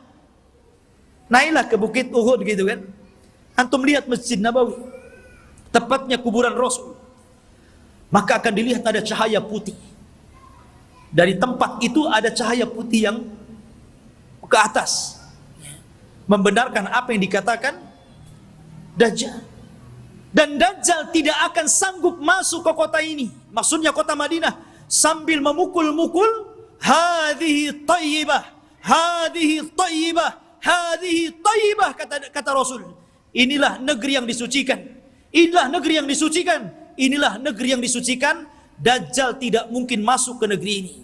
S2: Naiklah ke bukit Uhud gitu kan, antum lihat Masjid Nabawi, tepatnya kuburan Rasul. Maka akan dilihat ada cahaya putih. Dari tempat itu ada cahaya putih yang ke atas, membenarkan apa yang dikatakan Dajjal. Dan Dajjal tidak akan sanggup masuk ke kota ini, maksudnya kota Madinah, sambil memukul-mukul, hadhihi tayyibah, hadhihi tayyibah, hadhihi tayyibah, kata Rasul. Inilah negeri yang disucikan, inilah negeri yang disucikan, inilah negeri yang disucikan. Dajjal tidak mungkin masuk ke negeri ini,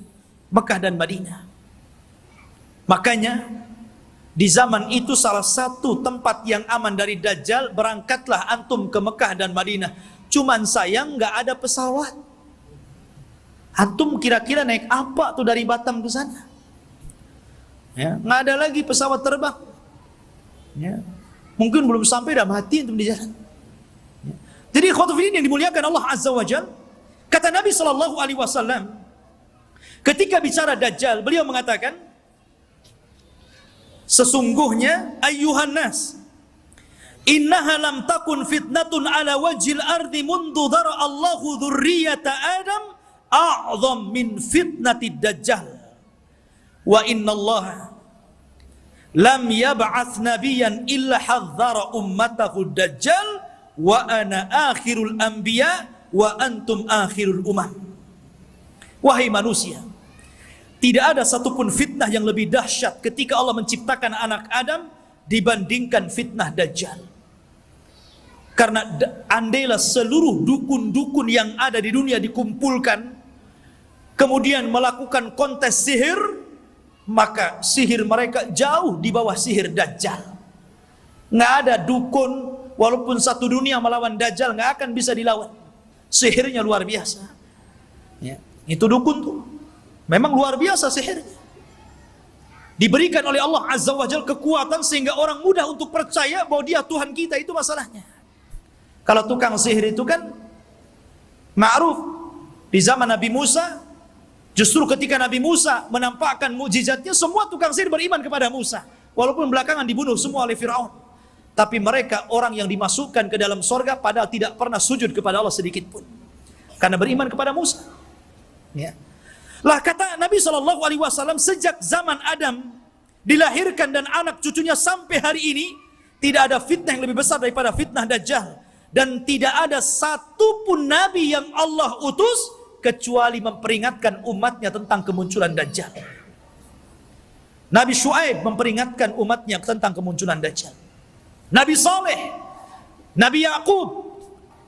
S2: Mekah dan Madinah. Makanya di zaman itu salah satu tempat yang aman dari Dajjal, berangkatlah antum ke Mekah dan Madinah. Cuman sayang nggak ada pesawat. Antum kira-kira naik apa tuh dari Batam ke sana? Ya, nggak ada lagi pesawat terbang. Ya, mungkin belum sampai dah mati antum di jalan. Ya. Jadi khotbah yang dimuliakan Allah Azza wa Jalla, kata Nabi SAW ketika bicara Dajjal, beliau mengatakan, sesungguhnya ayyuhan nas, innaha lam takun fitnatun ala wajhil ardi mundu dhara Allahu dzurriyyata Adam a'zam min fitnatid Dajjal. Wa inna Allah lam yab'ats nabiyyan illa hadzara ummatahu Dajjal wa ana akhirul anbiya wa antum akhirul umam. Wahai manusia, tidak ada satupun fitnah yang lebih dahsyat ketika Allah menciptakan anak Adam dibandingkan fitnah Dajjal. Karena andailah seluruh dukun-dukun yang ada di dunia dikumpulkan, kemudian melakukan kontes sihir, maka sihir mereka jauh di bawah sihir Dajjal. Nggak ada dukun, walaupun satu dunia melawan Dajjal, nggak akan bisa dilawan. Sihirnya luar biasa. Ya, itu dukun tuh memang luar biasa sihirnya. Diberikan oleh Allah Azza wa Jalla kekuatan sehingga orang mudah untuk percaya bahwa dia Tuhan kita, itu masalahnya. Kalau tukang sihir itu kan ma'ruf di zaman Nabi Musa. Justru ketika Nabi Musa menampakkan mukjizatnya, semua tukang sihir beriman kepada Musa, walaupun belakangan dibunuh semua oleh Firaun. tapi mereka orang yang dimasukkan ke dalam sorga padahal tidak pernah sujud kepada Allah sedikit pun, karena beriman kepada Musa. Ya. Lah kata Nabi SAW, sejak zaman Adam dilahirkan dan anak cucunya sampai hari ini, tidak ada fitnah yang lebih besar daripada fitnah Dajjal. Dan tidak ada satupun Nabi yang Allah utus kecuali memperingatkan umatnya tentang kemunculan Dajjal. Nabi Syuaib memperingatkan umatnya tentang kemunculan Dajjal. Nabi Saleh, Nabi Yakub,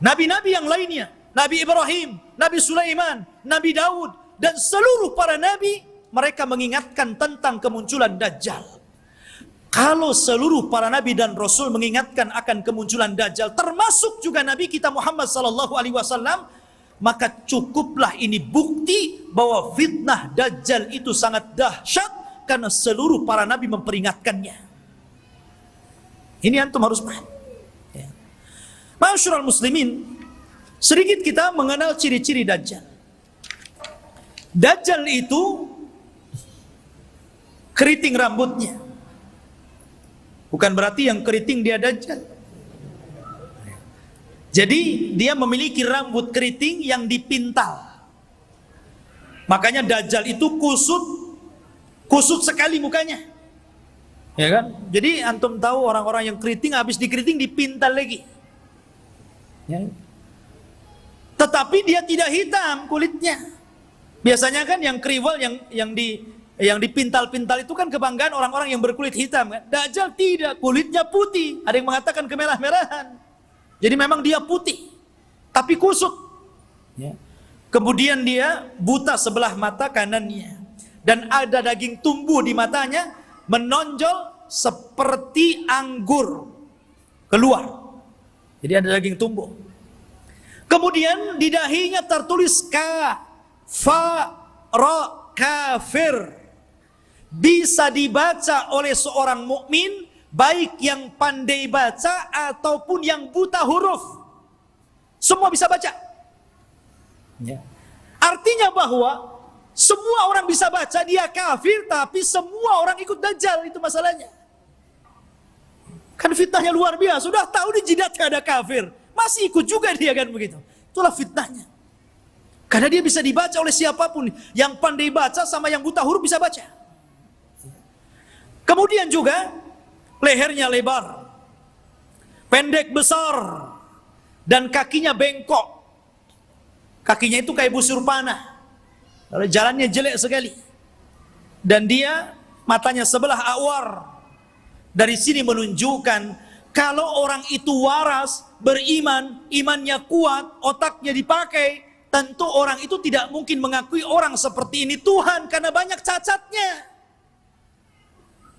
S2: nabi-nabi yang lainnya, Nabi Ibrahim, Nabi Sulaiman, Nabi Daud, dan seluruh para nabi, mereka mengingatkan tentang kemunculan Dajjal. Kalau seluruh para nabi dan rasul mengingatkan akan kemunculan Dajjal, termasuk juga Nabi kita Muhammad SAW, maka cukuplah ini bukti bahwa fitnah Dajjal itu sangat dahsyat, karena seluruh para nabi memperingatkannya. Ini antum harus paham. Ya. Ma'asyiral muslimin, sedikit kita mengenal ciri-ciri Dajjal. Dajjal itu keriting rambutnya. Bukan berarti yang keriting dia Dajjal. Jadi dia memiliki rambut keriting yang dipintal. Makanya Dajjal itu kusut sekali mukanya. Ya kan? Jadi antum tahu orang-orang yang keriting, habis dikeriting dipintal lagi. Ya. Tetapi dia tidak hitam kulitnya. Biasanya kan yang kriwel yang dipintal-pintal itu kan kebanggaan orang-orang yang berkulit hitam kan. Dajjal tidak, kulitnya putih. Ada yang mengatakan kemerah-merahan. Jadi memang dia putih, tapi kusut. Ya. Kemudian dia buta sebelah mata kanannya. Dan ada daging tumbuh di matanya, menonjol seperti anggur keluar. Jadi ada daging tumbuh. Kemudian di dahinya tertulis kafir. Bisa dibaca oleh seorang mukmin, baik yang pandai baca ataupun yang buta huruf. Semua bisa baca. Ya. Artinya bahwa semua orang bisa baca, dia kafir, tapi semua orang ikut Dajjal, itu masalahnya. Kan fitnahnya luar biasa. Sudah tahu di jidatnya ada kafir, masih ikut juga dia kan begitu. Itulah fitnahnya. Karena dia bisa dibaca oleh siapapun. Yang pandai baca sama yang buta huruf bisa baca. Kemudian juga lehernya lebar, pendek besar, dan kakinya bengkok. Kakinya itu kayak busur panah. Lalu jalannya jelek sekali. Dan dia matanya sebelah awar. Dari sini menunjukkan kalau orang itu waras, beriman, imannya kuat, otaknya dipakai, tentu orang itu tidak mungkin mengakui orang seperti ini Tuhan karena banyak cacatnya.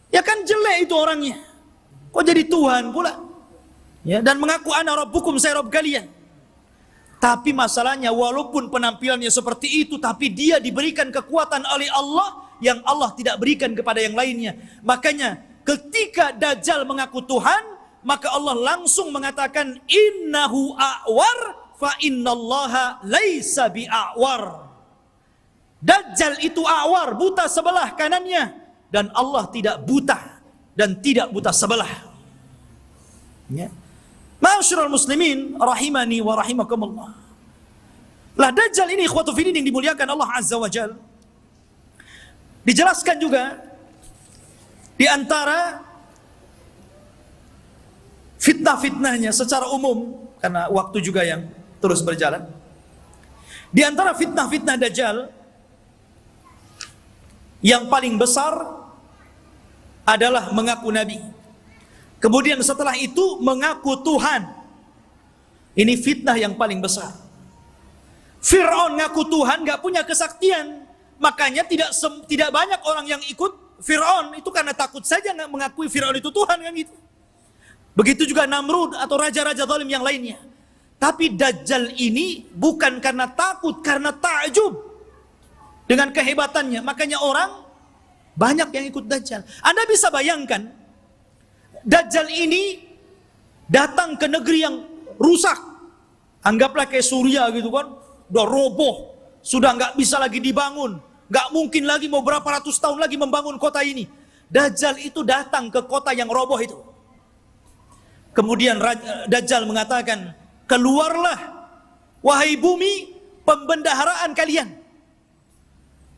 S2: Ya kan jelek itu orangnya. Kok jadi Tuhan pula? Ya, dan mengaku ana rabbukum, saya Rabb kalian. Tapi masalahnya walaupun penampilannya seperti itu, tapi dia diberikan kekuatan oleh Allah yang Allah tidak berikan kepada yang lainnya. Makanya ketika Dajjal mengaku Tuhan, maka Allah langsung mengatakan innahu a'war fa innallaha laisa bi'a'war. Dajjal itu a'war, buta sebelah kanannya, dan Allah tidak buta dan tidak buta sebelah. Ya. Ma'asyiral muslimin rahimani wa rahimakumullah. Lah Dajjal ini ikhwatu fillah yang dimuliakan Allah Azza wa Jalla. Dijelaskan juga di antara fitnah-fitnahnya secara umum, karena waktu juga yang terus berjalan. Di antara fitnah-fitnah Dajjal yang paling besar adalah mengaku nabi. Kemudian setelah itu mengaku Tuhan. Ini fitnah yang paling besar. Fir'aun ngaku Tuhan, gak punya kesaktian. Makanya tidak banyak orang yang ikut Fir'aun. Itu karena takut saja gak mengakui Fir'aun itu Tuhan kan gitu. Begitu juga Namrud atau raja-raja zalim yang lainnya. Tapi Dajjal ini bukan karena takut, karena ta'jub dengan kehebatannya. Makanya orang banyak yang ikut Dajjal. Anda bisa bayangkan Dajjal ini datang ke negeri yang rusak. Anggaplah kayak Suriah gitu kan. Udah roboh. Sudah nggak bisa lagi dibangun. Nggak mungkin lagi mau berapa ratus tahun lagi membangun kota ini. Dajjal itu datang ke kota yang roboh itu. Kemudian Dajjal mengatakan, keluarlah wahai bumi pembendaharaan kalian.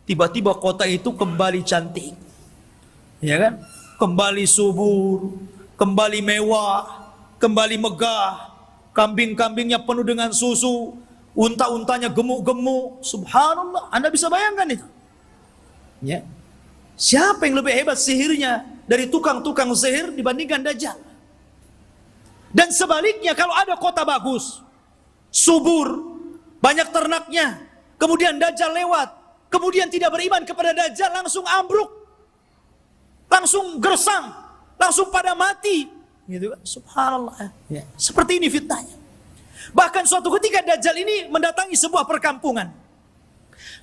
S2: Tiba-tiba kota itu kembali cantik, ya kan? Kembali subur, kembali mewah, kembali megah. Kambing-kambingnya penuh dengan susu, unta-untanya gemuk-gemuk. Subhanallah, Anda bisa bayangkan itu. Ya. Siapa yang lebih hebat sihirnya dari tukang-tukang sihir dibandingkan Dajjal? Dan sebaliknya, kalau ada kota bagus, subur, banyak ternaknya, kemudian Dajjal lewat, kemudian tidak beriman kepada Dajjal, langsung ambruk, langsung gersang, langsung pada mati. Gitu kan? Subhanallah. Ya. Seperti ini fitnahnya. Bahkan suatu ketika Dajjal ini mendatangi sebuah perkampungan,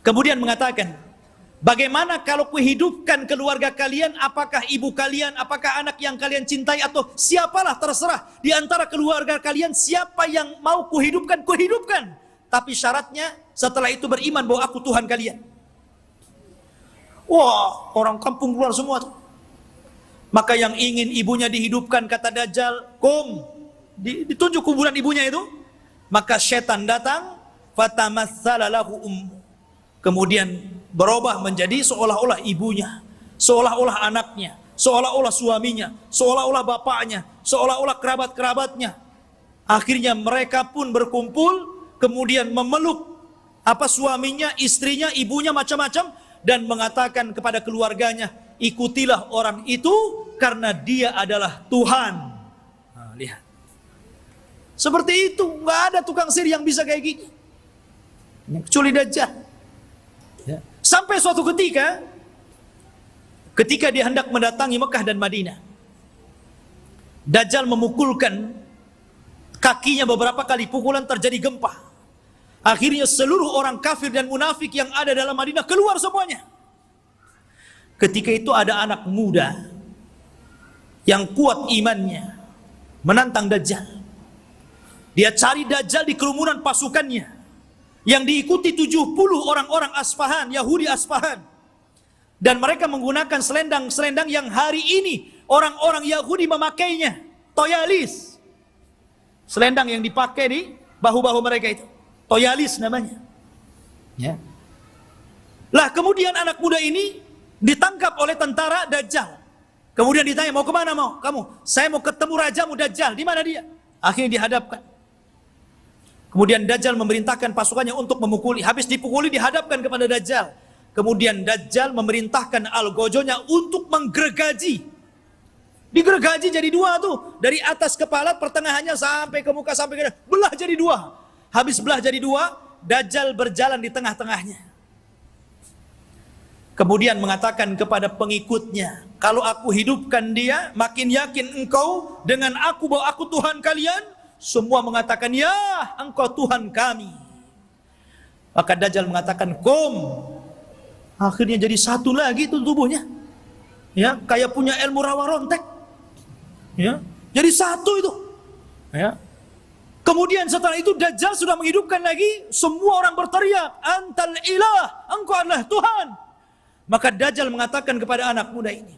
S2: kemudian mengatakan, bagaimana kalau kuhidupkan keluarga kalian, apakah ibu kalian, apakah anak yang kalian cintai, atau siapalah terserah di antara keluarga kalian, siapa yang mau kuhidupkan, kuhidupkan. Tapi syaratnya setelah itu beriman bahwa aku Tuhan kalian. Wah, orang kampung keluar semua tuh. Maka yang ingin ibunya dihidupkan, kata Dajjal, ditunjuk kuburan ibunya itu. Maka setan datang, fatamassala lahu kemudian berubah menjadi seolah-olah ibunya, seolah-olah anaknya, seolah-olah suaminya, seolah-olah bapaknya, seolah-olah kerabat-kerabatnya. Akhirnya mereka pun berkumpul, kemudian memeluk suaminya, istrinya, ibunya, macam-macam, dan mengatakan kepada keluarganya, ikutilah orang itu karena dia adalah Tuhan. Nah, lihat. Seperti itu, nggak ada tukang sihir yang bisa kayak gini, kecuali Dajjal. Ya. Sampai suatu ketika dia hendak mendatangi Mekah dan Madinah, Dajjal memukulkan kakinya beberapa kali, pukulan terjadi gempa. Akhirnya seluruh orang kafir dan munafik yang ada dalam Madinah keluar semuanya. Ketika itu ada anak muda yang kuat imannya menantang Dajjal. Dia cari Dajjal di kerumunan pasukannya yang diikuti 70 orang-orang Asfahan, Yahudi Asfahan. Dan mereka menggunakan selendang-selendang yang hari ini orang-orang Yahudi memakainya, toyalis. Selendang yang dipakai di bahu-bahu mereka itu, toyalis namanya. Ya. Lah kemudian anak muda ini ditangkap oleh tentara Dajjal. Kemudian ditanya, mau kemana mau kamu? Saya mau ketemu rajamu Dajjal. Di mana dia? Akhirnya dihadapkan. Kemudian Dajjal memerintahkan pasukannya untuk memukuli. Habis dipukuli dihadapkan kepada Dajjal. Kemudian Dajjal memerintahkan algojonya untuk menggergaji. Digergaji jadi dua tuh. Dari atas kepala pertengahannya sampai ke muka sampai ke belah jadi dua. Habis belah jadi dua, Dajjal berjalan di tengah-tengahnya. Kemudian mengatakan kepada pengikutnya, kalau aku hidupkan dia, makin yakin engkau dengan aku bahwa aku Tuhan kalian. Semua mengatakan, ya engkau Tuhan kami. Maka Dajjal mengatakan, kum. Akhirnya jadi satu lagi itu tubuhnya. Ya, kayak punya ilmu rawa rontek. Ya, jadi satu itu. Ya. Kemudian setelah itu Dajjal sudah menghidupkan lagi, semua orang berteriak, antal ilah, engkau adalah Tuhan. Maka Dajjal mengatakan kepada anak muda ini,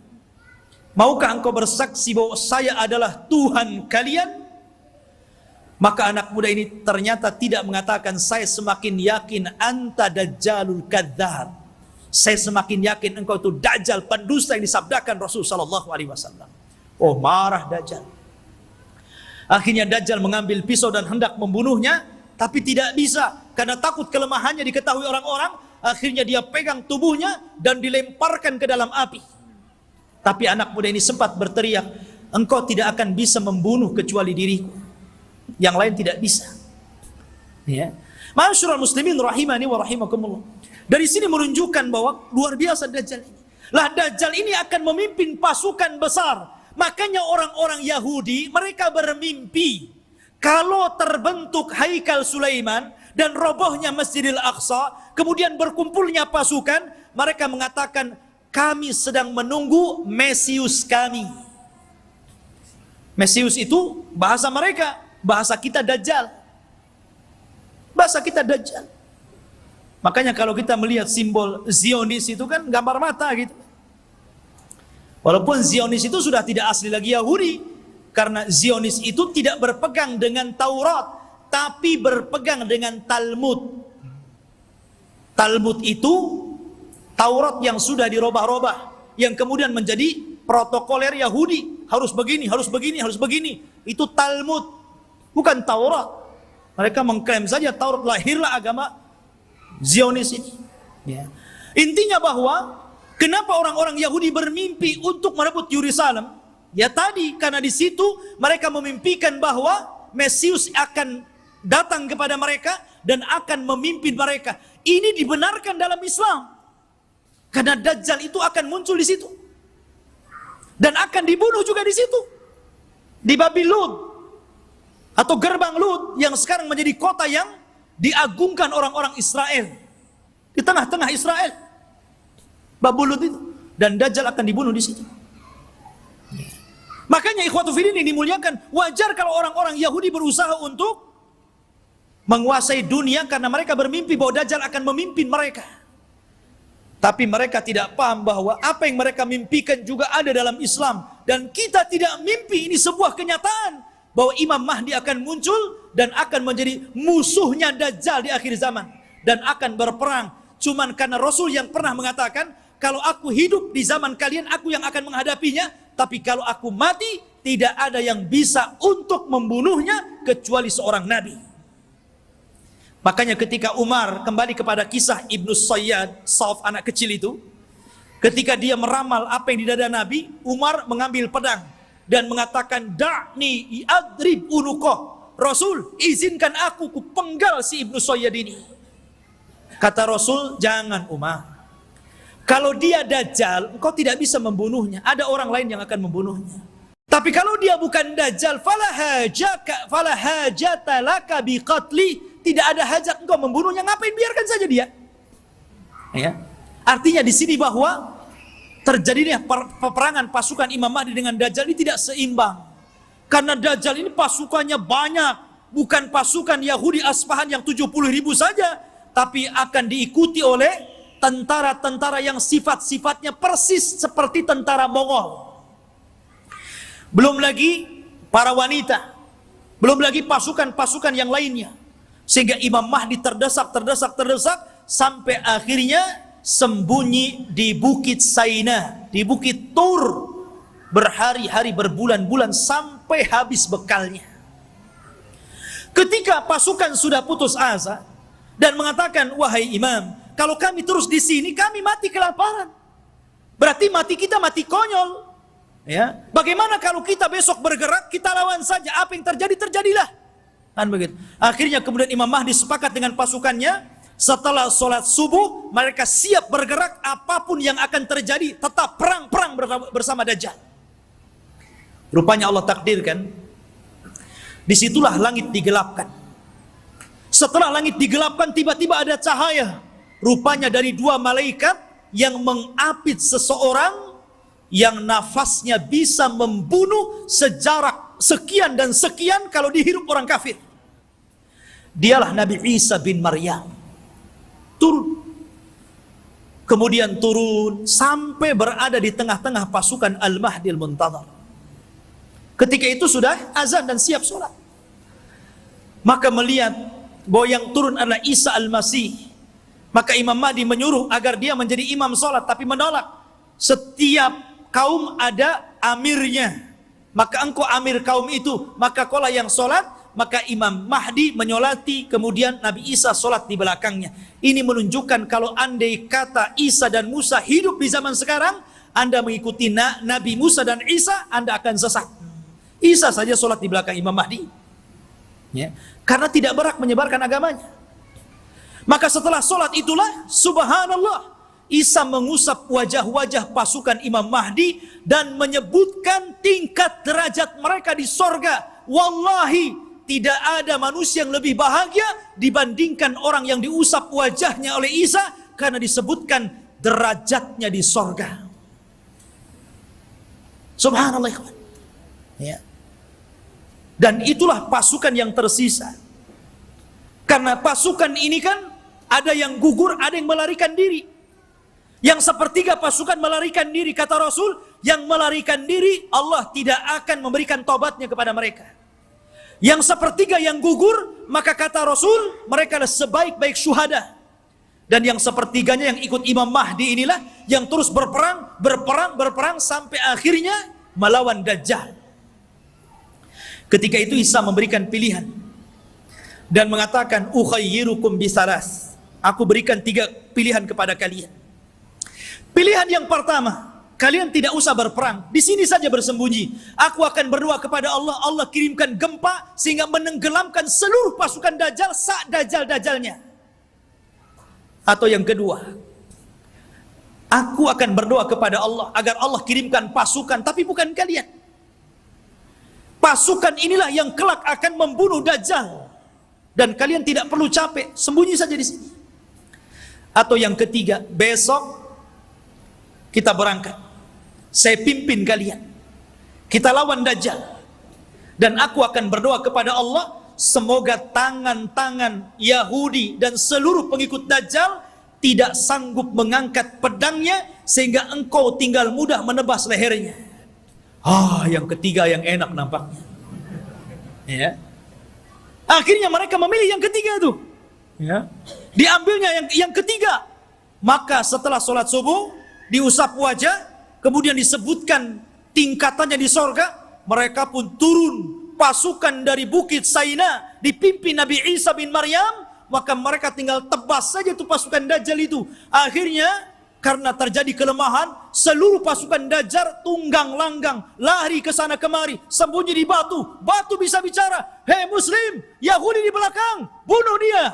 S2: maukah engkau bersaksi bahwa saya adalah Tuhan kalian? Maka anak muda ini ternyata tidak mengatakan, saya semakin yakin anta Dajjalul kadzdzab. Saya semakin yakin engkau itu Dajjal, pendusta yang disabdakan Rasul sallallahu alaihi wasallam. Oh, marah Dajjal. Akhirnya Dajjal mengambil pisau dan hendak membunuhnya, tapi tidak bisa karena takut kelemahannya diketahui orang-orang. Akhirnya dia pegang tubuhnya dan dilemparkan ke dalam api. Tapi anak muda ini sempat berteriak, engkau tidak akan bisa membunuh kecuali diriku. Yang lain tidak bisa. Ya. Ma'asyiral muslimin rahimani wa rahimakumullah. Dari sini menunjukkan bahwa luar biasa Dajjal ini. Lah Dajjal ini akan memimpin pasukan besar. Makanya orang-orang Yahudi mereka bermimpi kalau terbentuk Haikal Sulaiman dan robohnya Masjidil Aqsa, kemudian berkumpulnya pasukan, mereka mengatakan, kami sedang menunggu Mesius kami. Mesius itu bahasa mereka, bahasa kita Dajjal. Bahasa kita Dajjal. Makanya kalau kita melihat simbol Zionis itu kan gambar mata gitu. Walaupun Zionis itu sudah tidak asli lagi Yahudi, Karena Zionis itu tidak berpegang dengan Taurat, tapi berpegang dengan Talmud. Talmud itu Taurat yang sudah dirobah-robah, yang kemudian menjadi protokoler Yahudi. Harus begini, harus begini, harus begini. Itu Talmud, bukan Taurat. Mereka mengklaim saja Taurat, lahirlah agama Zionis ini. Ya. Intinya bahwa kenapa orang-orang Yahudi bermimpi untuk merebut Yerusalem? Ya tadi, karena di situ mereka memimpikan bahwa Mesius akan datang kepada mereka dan akan memimpin mereka. Ini dibenarkan dalam Islam. Karena Dajjal itu akan muncul di situ. Dan akan dibunuh juga di situ. Di Babil Lud. Atau gerbang Lud yang sekarang menjadi kota yang diagungkan orang-orang Israel. Di tengah-tengah Israel. Babil Lud itu. Dan Dajjal akan dibunuh di situ. Makanya ikhwatu fillah ini dimuliakan. Wajar kalau orang-orang Yahudi berusaha untuk menguasai dunia karena mereka bermimpi bahwa Dajjal akan memimpin mereka. Tapi mereka tidak paham bahwa apa yang mereka mimpikan juga ada dalam Islam. Dan kita tidak mimpi, ini sebuah kenyataan. Bahwa Imam Mahdi akan muncul dan akan menjadi musuhnya Dajjal di akhir zaman. Dan akan berperang. Cuman karena Rasul yang pernah mengatakan, kalau aku hidup di zaman kalian, aku yang akan menghadapinya. Tapi kalau aku mati, tidak ada yang bisa untuk membunuhnya kecuali seorang Nabi. Makanya ketika Umar kembali kepada kisah Ibnu Sayyad, Sauf anak kecil itu, ketika dia meramal apa yang di dada Nabi, Umar mengambil pedang dan mengatakan, "Da'ni adrib unuqah." Rasul, izinkan aku penggal si Ibnu Sayyad ini. Kata Rasul, "Jangan Umar. Kalau dia Dajjal, engkau tidak bisa membunuhnya. Ada orang lain yang akan membunuhnya. Tapi kalau dia bukan Dajjal, fala hajata laka biqatli." Tidak ada hajat engkau membunuhnya, ngapain, biarkan saja dia. Ya. Artinya di sini bahwa terjadinya peperangan pasukan Imam Mahdi dengan Dajjal ini tidak seimbang. Karena Dajjal ini pasukannya banyak, bukan pasukan Yahudi Aspahan yang 70.000 saja, tapi akan diikuti oleh tentara-tentara yang sifat-sifatnya persis seperti tentara Mongol. Belum lagi para wanita, belum lagi pasukan-pasukan yang lainnya. Sehingga Imam Mahdi terdesak sampai akhirnya sembunyi di Bukit Saina, di Bukit Tur, berhari-hari, berbulan-bulan sampai habis bekalnya. Ketika pasukan sudah putus asa dan mengatakan, "Wahai Imam, kalau kami terus di sini kami mati kelaparan. Berarti mati kita mati konyol. Ya, bagaimana kalau kita besok bergerak, kita lawan saja, apa yang terjadi terjadilah." Kan begitu. Akhirnya kemudian Imam Mahdi sepakat dengan pasukannya. Setelah sholat subuh, mereka siap bergerak apapun yang akan terjadi. Tetap perang bersama Dajjal. Rupanya Allah takdirkan, disitulah langit digelapkan. Setelah langit digelapkan, tiba-tiba ada cahaya. Rupanya dari dua malaikat yang mengapit seseorang yang nafasnya bisa membunuh sejarak sekian dan sekian kalau dihirup orang kafir. Dialah Nabi Isa bin Maryam. Turun. Kemudian turun sampai berada di tengah-tengah pasukan Al-Mahdi Al-Muntadhar. Ketika itu sudah azan dan siap sholat. Maka melihat bahwa yang turun adalah Isa Al-Masih. Maka Imam Mahdi menyuruh agar dia menjadi imam sholat, tapi menolak. Setiap kaum ada amirnya. Maka engkau amir kaum itu, maka kaulah yang sholat. Maka Imam Mahdi menyolati, kemudian Nabi Isa sholat di belakangnya. Ini menunjukkan kalau andai kata Isa dan Musa hidup di zaman sekarang, Anda mengikuti Nabi Musa dan Isa, Anda akan sesat. Isa saja sholat di belakang Imam Mahdi, ya, karena tidak berhak menyebarkan agamanya. Maka setelah sholat itulah, subhanallah, Isa mengusap wajah-wajah pasukan Imam Mahdi dan menyebutkan tingkat derajat mereka di sorga. Wallahi, tidak ada manusia yang lebih bahagia dibandingkan orang yang diusap wajahnya oleh Isa, karena disebutkan derajatnya di sorga. Subhanallah, ikhwan. Ya. Dan itulah pasukan yang tersisa. Karena pasukan ini kan ada yang gugur, ada yang melarikan diri. Yang sepertiga pasukan melarikan diri, kata Rasul, yang melarikan diri, Allah tidak akan memberikan taubatnya kepada mereka. Yang sepertiga yang gugur, maka kata Rasul, mereka adalah sebaik-baik syuhada. Dan yang sepertiganya yang ikut Imam Mahdi inilah yang terus berperang sampai akhirnya melawan Dajjal. Ketika itu Isa memberikan pilihan dan mengatakan, ukhayyirukum bisalas, aku berikan 3 pilihan kepada kalian. Pilihan yang pertama, kalian tidak usah berperang, di sini saja bersembunyi. Aku akan berdoa kepada Allah, Allah kirimkan gempa sehingga menenggelamkan seluruh pasukan Dajjal Dajjal-Dajjalnya. Atau yang kedua, aku akan berdoa kepada Allah agar Allah kirimkan pasukan, tapi bukan kalian. Pasukan inilah yang kelak akan membunuh Dajjal, dan kalian tidak perlu capek, sembunyi saja di sini. Atau yang ketiga, besok kita berangkat, saya pimpin kalian, kita lawan Dajjal, dan aku akan berdoa kepada Allah, semoga tangan-tangan Yahudi dan seluruh pengikut Dajjal tidak sanggup mengangkat pedangnya sehingga engkau tinggal mudah menebas lehernya. Yang ketiga yang enak nampaknya. Ya. Akhirnya mereka memilih yang ketiga itu. Ya. Diambilnya yang ketiga. Maka setelah sholat subuh, diusap wajah, kemudian disebutkan tingkatannya di sorga, mereka pun turun. Pasukan dari Bukit Saina dipimpin Nabi Isa bin Maryam, maka mereka tinggal tebas saja itu pasukan Dajjal itu. Akhirnya karena terjadi kelemahan, seluruh pasukan Dajjal tunggang langgang, lari ke sana kemari, sembunyi di batu. Batu bisa bicara, hei Muslim, Yahudi di belakang, bunuh dia.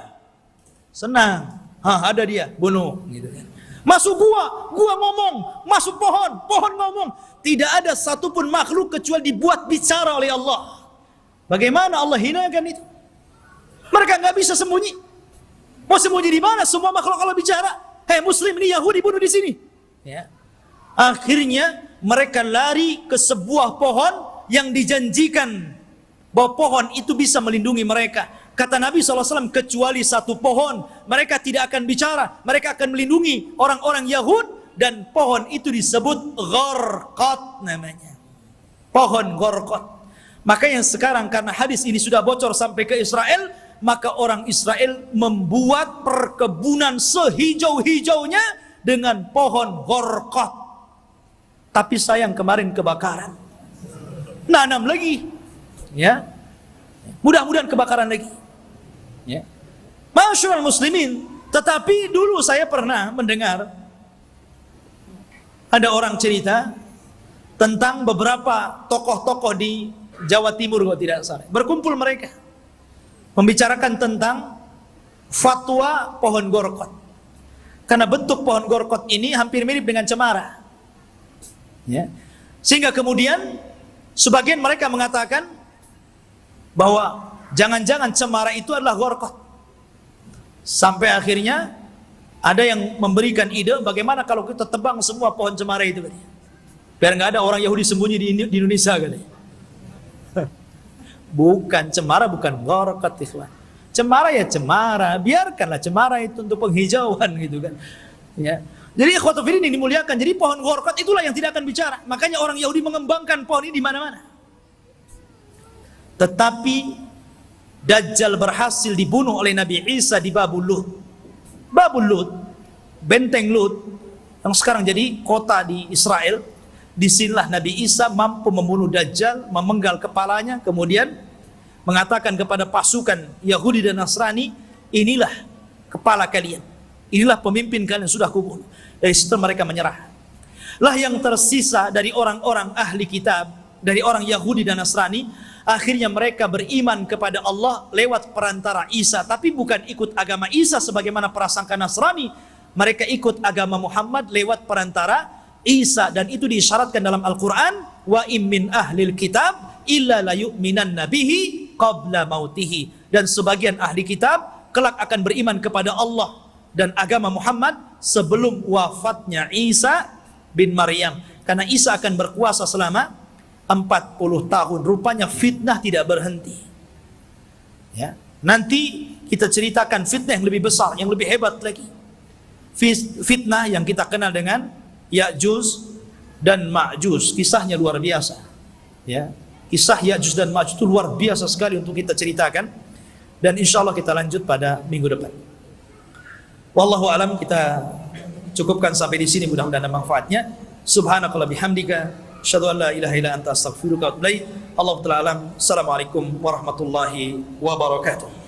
S2: Senang, ada dia, bunuh. Gitu kan. Masuk gua ngomong, masuk pohon ngomong. Tidak ada satupun makhluk kecuali dibuat bicara oleh Allah. Bagaimana Allah hinakan itu? Mereka nggak bisa sembunyi. Mau sembunyi di mana? Semua makhluk Allah bicara. Hei Muslim, ini Yahudi bunuh di sini. Ya. Akhirnya mereka lari ke sebuah pohon yang dijanjikan bahwa pohon itu bisa melindungi mereka. Kata Nabi SAW, kecuali satu pohon, mereka tidak akan bicara. Mereka akan melindungi orang-orang Yahud, dan pohon itu disebut Gharqad namanya. Pohon Gharqad. Makanya sekarang karena hadis ini sudah bocor sampai ke Israel, maka orang Israel membuat perkebunan sehijau-hijaunya dengan pohon Gharqad. Tapi sayang kemarin kebakaran. Nanam lagi. Ya. Mudah-mudahan kebakaran lagi. Ya. Masyaallah muslimin, tetapi dulu saya pernah mendengar ada orang cerita tentang beberapa tokoh-tokoh di Jawa Timur kalau tidak salah. Berkumpul mereka membicarakan tentang fatwa pohon Gharqad. Karena bentuk pohon Gharqad ini hampir mirip dengan cemara. Ya. Sehingga kemudian sebagian mereka mengatakan bahwa jangan-jangan cemara itu adalah Gharqad. Sampai akhirnya ada yang memberikan ide bagaimana kalau kita tebang semua pohon cemara itu, biar nggak ada orang Yahudi sembunyi di Indonesia kali. Bukan cemara, bukan Gharqad, ikhwan. Cemara ya cemara, biarkanlah cemara itu untuk penghijauan gitu kan. Ya. Jadi ikhwatu fillah ini dimuliakan. Jadi pohon Gharqad itulah yang tidak akan bicara. Makanya orang Yahudi mengembangkan pohon ini di mana-mana. Tetapi Dajjal berhasil dibunuh oleh Nabi Isa di Babul Lut. Babul Lut, benteng Lut yang sekarang jadi kota di Israel. Disinilah Nabi Isa mampu membunuh Dajjal, memenggal kepalanya, kemudian mengatakan kepada pasukan Yahudi dan Nasrani, inilah kepala kalian, inilah pemimpin kalian sudah kubunuh. Dari situ mereka menyerah. Lah yang tersisa dari orang-orang ahli kitab, dari orang Yahudi dan Nasrani, akhirnya mereka beriman kepada Allah lewat perantara Isa, tapi bukan ikut agama Isa sebagaimana prasangka Nasrani. Mereka ikut agama Muhammad lewat perantara Isa, dan itu diisyaratkan dalam Al-Quran, wa im min ahlil kitab illa la yu'minan nabihi qabla mautihi. Dan sebagian ahli kitab kelak akan beriman kepada Allah dan agama Muhammad sebelum wafatnya Isa bin Maryam, karena Isa akan berkuasa selama 40 tahun. Rupanya fitnah tidak berhenti. Ya, nanti kita ceritakan fitnah yang lebih besar, yang lebih hebat lagi. Fitnah yang kita kenal dengan Ya'juj dan Ma'juj. Kisahnya luar biasa. Ya, kisah Ya'juj dan Ma'juj itu luar biasa sekali untuk kita ceritakan, dan insya Allah kita lanjut pada minggu depan. Wallahu alam, kita cukupkan sampai di sini, mudah-mudahan ada manfaatnya. Subhanakallah bihamdika, asyhadu an la ilaha illa anta astaghfiruka wa atubu ilaik. Allahu ta'ala alam. Assalamualaikum warahmatullahi wabarakatuh.